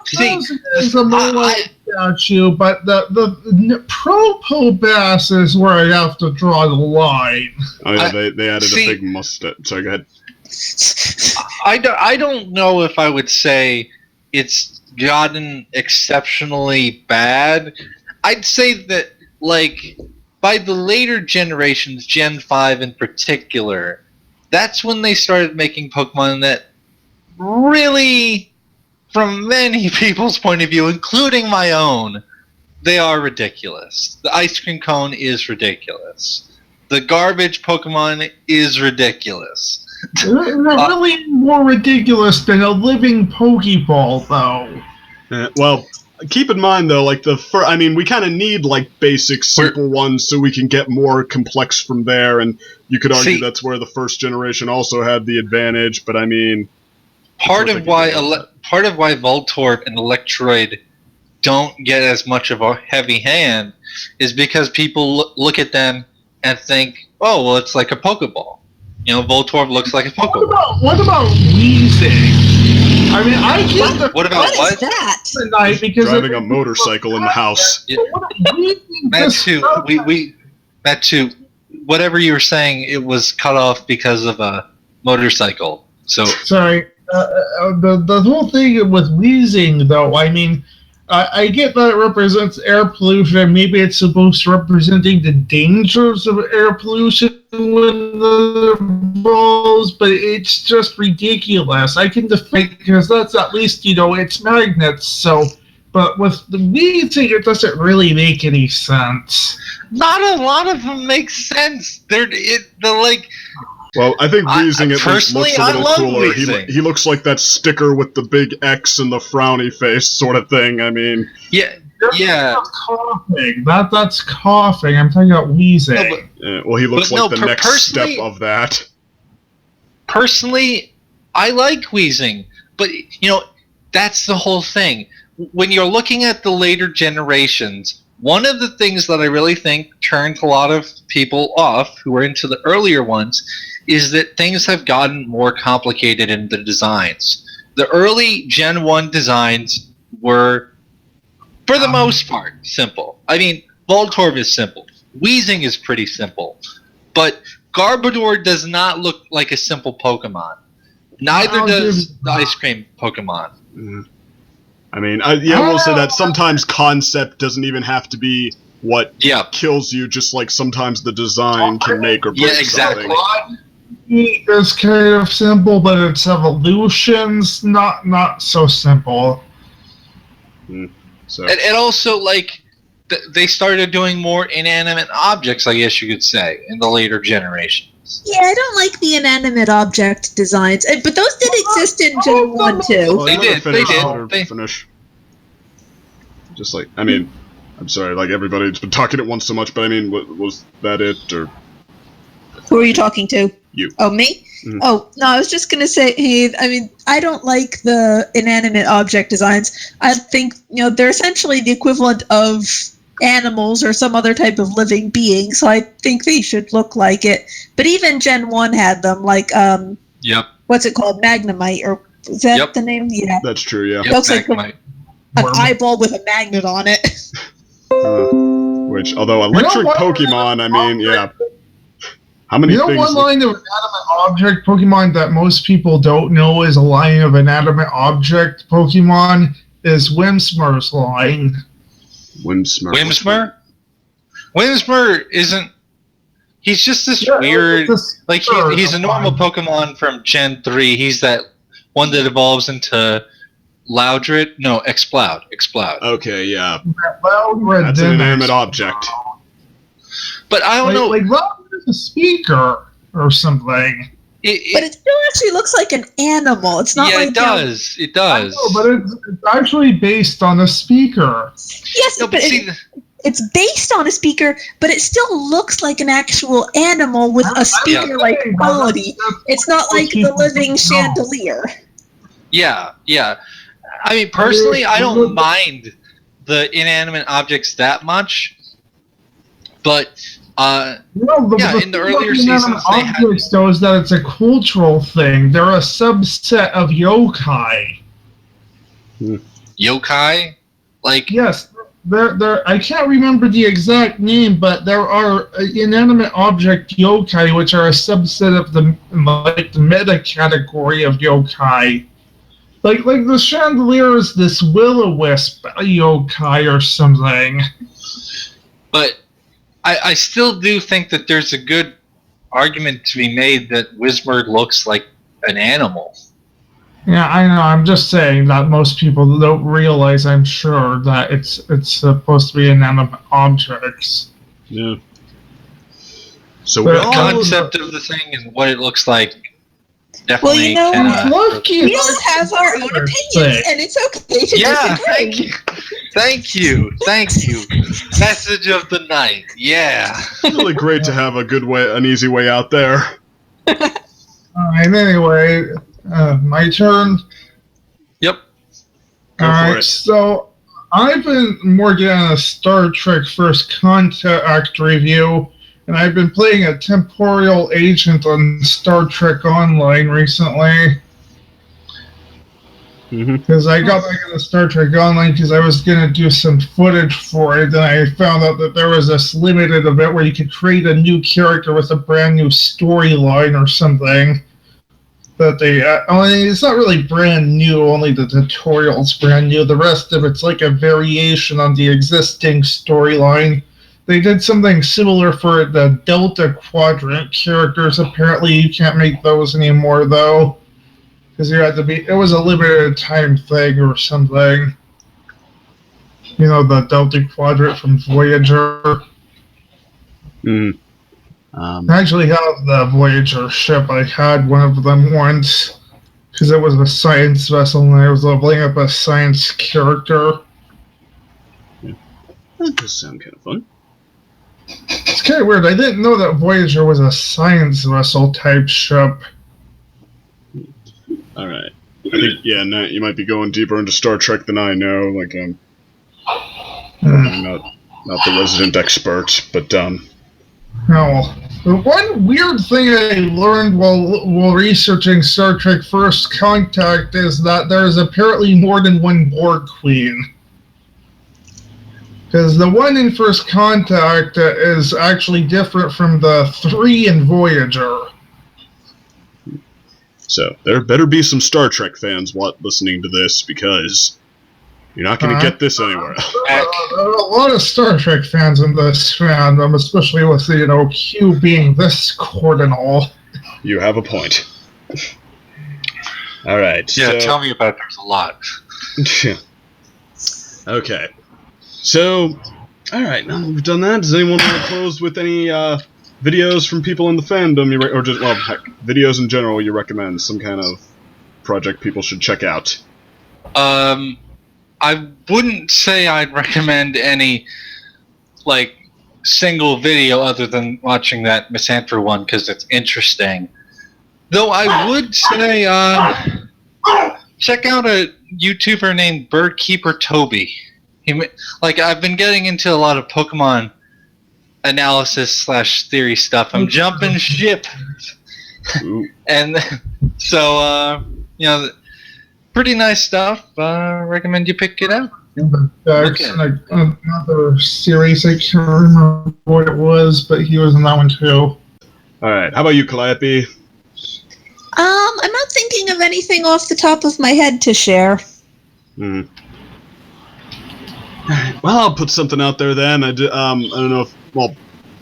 Speaker 8: See,
Speaker 5: those is a Moai statue, but the Propobass is where I have to draw the line.
Speaker 1: Oh yeah, they added
Speaker 8: see-
Speaker 1: a big mustache. Sorry, go ahead.
Speaker 8: I don't know if I would say it's gotten exceptionally bad. I'd say that, like, by the later generations, Gen 5 in particular, that's when they started making Pokemon that really, from many people's point of view, including my own, they are ridiculous. The ice cream cone is ridiculous. The garbage Pokemon is ridiculous.
Speaker 5: They're really more ridiculous than a living Pokeball, though.
Speaker 1: Well, keep in mind though, like we kind of need like basic, simple ones so we can get more complex from there. And you could argue that's where the first generation also had the advantage. But I mean,
Speaker 8: part of why Voltorb and Electroid don't get as much of a heavy hand is because people look at them and think, oh, well, it's like a Pokeball. You know, Voltorb looks like a Pokeball.
Speaker 5: What about Weezing? I mean, I get
Speaker 8: What about
Speaker 4: what is that?
Speaker 5: tonight because
Speaker 1: driving a motorcycle in the house.
Speaker 8: Yeah. That too. Whatever you were saying, it was cut off because of a motorcycle. So
Speaker 5: sorry. The whole thing with Weezing, though, I mean, I get that it represents air pollution, and maybe it's supposed to representing the dangers of air pollution when the balls, but it's just ridiculous. I can defend because that's at least, it's magnets, so, but with the Weezing, it doesn't really make any sense.
Speaker 8: not a lot of them make sense. They're like.
Speaker 1: Well, I think Weezing at least
Speaker 8: personally,
Speaker 1: looks a little
Speaker 8: I love
Speaker 1: cooler.
Speaker 8: Weezing.
Speaker 1: He looks like that sticker with the big X and the frowny face sort of thing. I mean,
Speaker 8: Yeah.
Speaker 5: That's coughing. That's coughing. I'm talking about Weezing.
Speaker 1: well, he looks
Speaker 8: But
Speaker 1: like
Speaker 8: no,
Speaker 1: the next step
Speaker 8: personally-
Speaker 1: of that.
Speaker 8: Personally, I like Weezing, but that's the whole thing. When you're looking at the later generations, one of the things that I really think turned a lot of people off who were into the earlier ones is that things have gotten more complicated in the designs. The early Gen 1 designs were, for the most part, simple. I mean, Voltorb is simple. Weezing is pretty simple. But Garbodor does not look like a simple Pokemon. Neither does the ice cream Pokemon.
Speaker 1: I mean, I will say that sometimes concept doesn't even have to be what kills you, just like sometimes the design can make or break
Speaker 8: exactly.
Speaker 1: something.
Speaker 5: It's kind of simple, but its evolution's not so simple.
Speaker 1: So
Speaker 8: And also, like, they started doing more inanimate objects, I guess you could say, in the later generations.
Speaker 4: Yeah, I don't like the inanimate object designs, but those did exist in Gen 1 too.
Speaker 1: Well,
Speaker 8: They
Speaker 1: let her
Speaker 8: did,
Speaker 1: finish,
Speaker 8: they did.
Speaker 1: let her
Speaker 8: They-
Speaker 1: finish. Just like, I mean, I'm sorry, like everybody's been talking at once so much, but I mean, was that it, or?
Speaker 4: Who are you talking to?
Speaker 1: You.
Speaker 4: Oh, me?
Speaker 1: Mhm.
Speaker 4: Oh, no, I was just going to say, I mean, I don't like the inanimate object designs. I think, they're essentially the equivalent of animals or some other type of living being, so I think they should look like it. But even Gen 1 had them, like,
Speaker 8: Yep.
Speaker 4: what's it called? Magnemite, or is that
Speaker 8: Yep.
Speaker 4: the name? Yeah.
Speaker 1: That's true, yeah.
Speaker 8: Yep,
Speaker 4: Looks like
Speaker 8: Magnemite.
Speaker 4: An eyeball with a magnet on it.
Speaker 1: Which, although electric
Speaker 5: what?
Speaker 1: Pokemon, I mean, yeah. How many things?
Speaker 5: One line of inanimate object Pokemon that most people don't know is a line of inanimate object Pokemon is Whimsmar's line.
Speaker 1: Whimsmur.
Speaker 8: Whimsmur? Whimsmur isn't... He's just this weird... Like, he's a normal Pokemon from Gen 3. He's that one that evolves into Loudred? No, Exploud.
Speaker 1: Okay, yeah.
Speaker 5: Loudred
Speaker 1: That's an inanimate object.
Speaker 8: But I don't know...
Speaker 5: Like Loudred is a speaker or something.
Speaker 4: But it still actually looks like an animal. It's not like
Speaker 8: it does. It does.
Speaker 5: No, but it's actually based on a speaker.
Speaker 4: Yes,
Speaker 8: No,
Speaker 4: but
Speaker 8: see,
Speaker 4: it's based on a speaker, but it still looks like an actual animal with a speaker-like quality. It's not like the living chandelier.
Speaker 8: yeah. I mean, personally, I don't mind the inanimate objects that much, but in the earlier seasons, they had
Speaker 5: though is that it's a cultural thing. They're a subset of yokai.
Speaker 8: yokai, like
Speaker 5: Yes, there. I can't remember the exact name, but there are inanimate object yokai, which are a subset of the meta category of yokai. Like the chandelier is this will-o-wisp yokai or something.
Speaker 8: But I still do think that there's a good argument to be made that Wismer looks like an animal.
Speaker 5: Yeah, I know. I'm just saying that most people don't realize, I'm sure, that it's supposed to be inanimate objects.
Speaker 1: Yeah. So
Speaker 5: But
Speaker 1: we
Speaker 8: The
Speaker 1: all
Speaker 8: concept of the thing and what it looks like definitely
Speaker 4: Well,
Speaker 8: can.
Speaker 4: We all have our own opinions, and it's okay to disagree.
Speaker 8: Thank you. Message of the night. Yeah.
Speaker 1: really great to have an easy way out there.
Speaker 5: Alright, anyway, my turn.
Speaker 8: Yep.
Speaker 1: Go for
Speaker 5: Alright,
Speaker 1: it.
Speaker 5: so I've been working on a Star Trek First Contact review, and I've been playing a temporal agent on Star Trek Online recently. Because I got back into Star Trek Online because I was going to do some footage for it, and I found out that there was this limited event where you could create a new character with a brand new storyline or something. That it's not really brand new, only the tutorial's brand new. The rest of it's like a variation on the existing storyline. They did something similar for the Delta Quadrant characters. Apparently you can't make those anymore, though. Because it was a limited time thing or something. You know, the Delta Quadrant from Voyager. I actually have the Voyager ship. I had one of them once. Because it was a science vessel and I was leveling up a science character.
Speaker 1: That does sound kind of fun.
Speaker 5: It's kind of weird. I didn't know that Voyager was a science vessel type ship.
Speaker 1: All right. I think Nat, you might be going deeper into Star Trek than I know. Like I'm not the resident expert, but
Speaker 5: No. The one weird thing I learned while researching Star Trek First Contact is that there is apparently more than one Borg Queen. Because the one in First Contact is actually different from the 3 in Voyager.
Speaker 1: so there better be some Star Trek fans listening to this because you're not going to get this anywhere else.
Speaker 5: There are a lot of Star Trek fans in this fandom, especially with Q being this cardinal.
Speaker 1: You have a point. All right.
Speaker 8: Yeah,
Speaker 1: so,
Speaker 8: tell me about it. There's a lot.
Speaker 1: Okay. So, all right. Now that we've done that, does anyone want to close with any videos from people in the fandom, or just videos in general you recommend? Some kind of project people should check out.
Speaker 8: I wouldn't say I'd recommend any single video other than watching that Misanther one because it's interesting. Though I would say check out a YouTuber named Birdkeeper Toby. I've been getting into a lot of Pokemon analysis / theory stuff. I'm jumping ship, and so pretty nice stuff. Recommend you pick it out.
Speaker 5: Another series, I can't remember what it was, but he was in that one too.
Speaker 1: All right. How about you, Calliope?
Speaker 4: I'm not thinking of anything off the top of my head to share.
Speaker 1: Well, I'll put something out there then. I don't know if,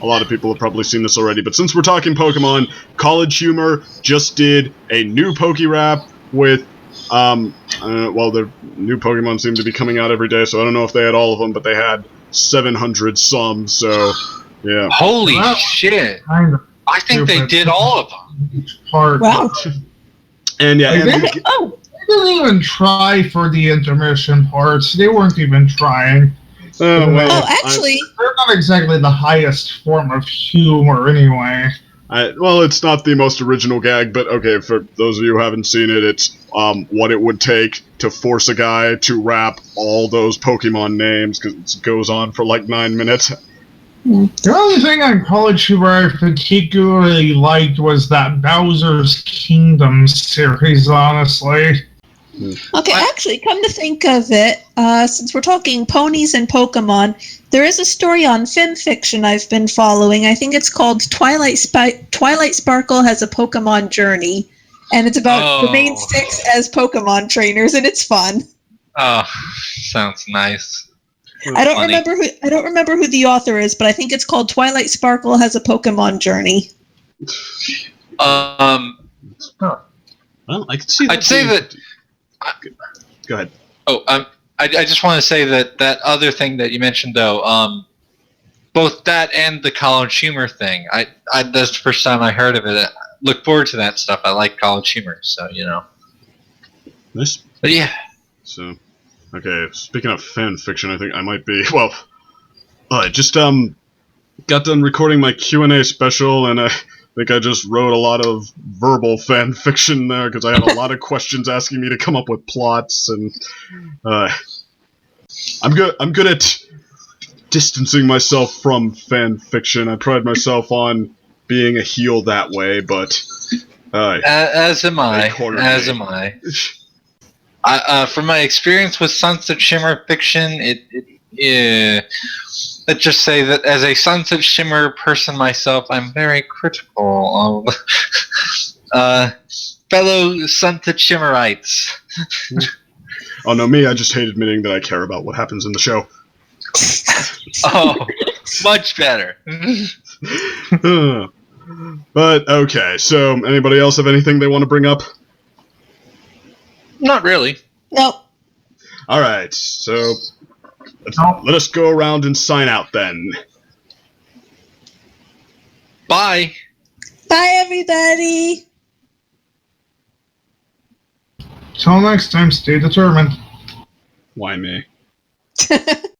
Speaker 1: a lot of people have probably seen this already, but since we're talking Pokemon, College Humor just did a new Pokerap with, the new Pokemon seem to be coming out every day, so I don't know if they had all of them, but they had 700 some, so, yeah.
Speaker 8: Holy shit! I think they did all of them.
Speaker 5: Each part.
Speaker 4: Wow.
Speaker 1: And yeah,
Speaker 5: Like,
Speaker 1: and
Speaker 5: they-
Speaker 4: Okay. Oh,
Speaker 5: didn't even try for the intermission parts. They weren't even trying.
Speaker 1: well,
Speaker 4: oh, actually,
Speaker 5: They're not exactly the highest form of humor, anyway.
Speaker 1: well, it's not the most original gag, but okay, for those of you who haven't seen it, it's what it would take to force a guy to rap all those Pokemon names, because it goes on for like 9 minutes.
Speaker 5: The only thing on College Humor I particularly liked was that Bowser's Kingdom series, honestly.
Speaker 4: okay, actually, come to think of it, since we're talking ponies and Pokemon, there is a story on FimFiction I've been following. I think it's called Twilight Sparkle Has a Pokemon Journey, and it's about the main
Speaker 8: Oh.
Speaker 4: six as Pokemon trainers, and it's fun.
Speaker 8: Oh, sounds nice.
Speaker 4: I don't
Speaker 8: Funny.
Speaker 4: remember who the author is, but I think it's called Twilight Sparkle Has a Pokemon Journey.
Speaker 1: Well, I can see that.
Speaker 8: I'd say that.
Speaker 1: Go ahead.
Speaker 8: Oh, I just want to say that other thing that you mentioned, though, both that and the College Humor thing. That's the first time I heard of it. I look forward to that stuff. I like College Humor, so
Speaker 1: Nice.
Speaker 8: But yeah.
Speaker 1: So, okay, speaking of fan fiction, I think I might be, well, I just got done recording my Q&A special, and I think I just wrote a lot of verbal fan fiction there, because I had a lot of questions asking me to come up with plots, and I'm good at distancing myself from fan fiction. I pride myself on being a heel that way, but
Speaker 8: As am I.
Speaker 1: They cornered
Speaker 8: As
Speaker 1: me.
Speaker 8: am I. From my experience with Sunset Shimmer fiction, let's just say that as a Sunset Shimmer person myself, I'm very critical of fellow Sunset Shimmerites.
Speaker 1: oh no, me, I just hate admitting that I care about what happens in the show.
Speaker 8: Oh, much better.
Speaker 1: But okay, so anybody else have anything they want to bring up?
Speaker 8: Not really.
Speaker 4: Nope.
Speaker 1: All right, so let us go around and sign out then.
Speaker 8: Bye.
Speaker 4: Bye, everybody.
Speaker 5: Till next time, stay determined.
Speaker 1: Why me?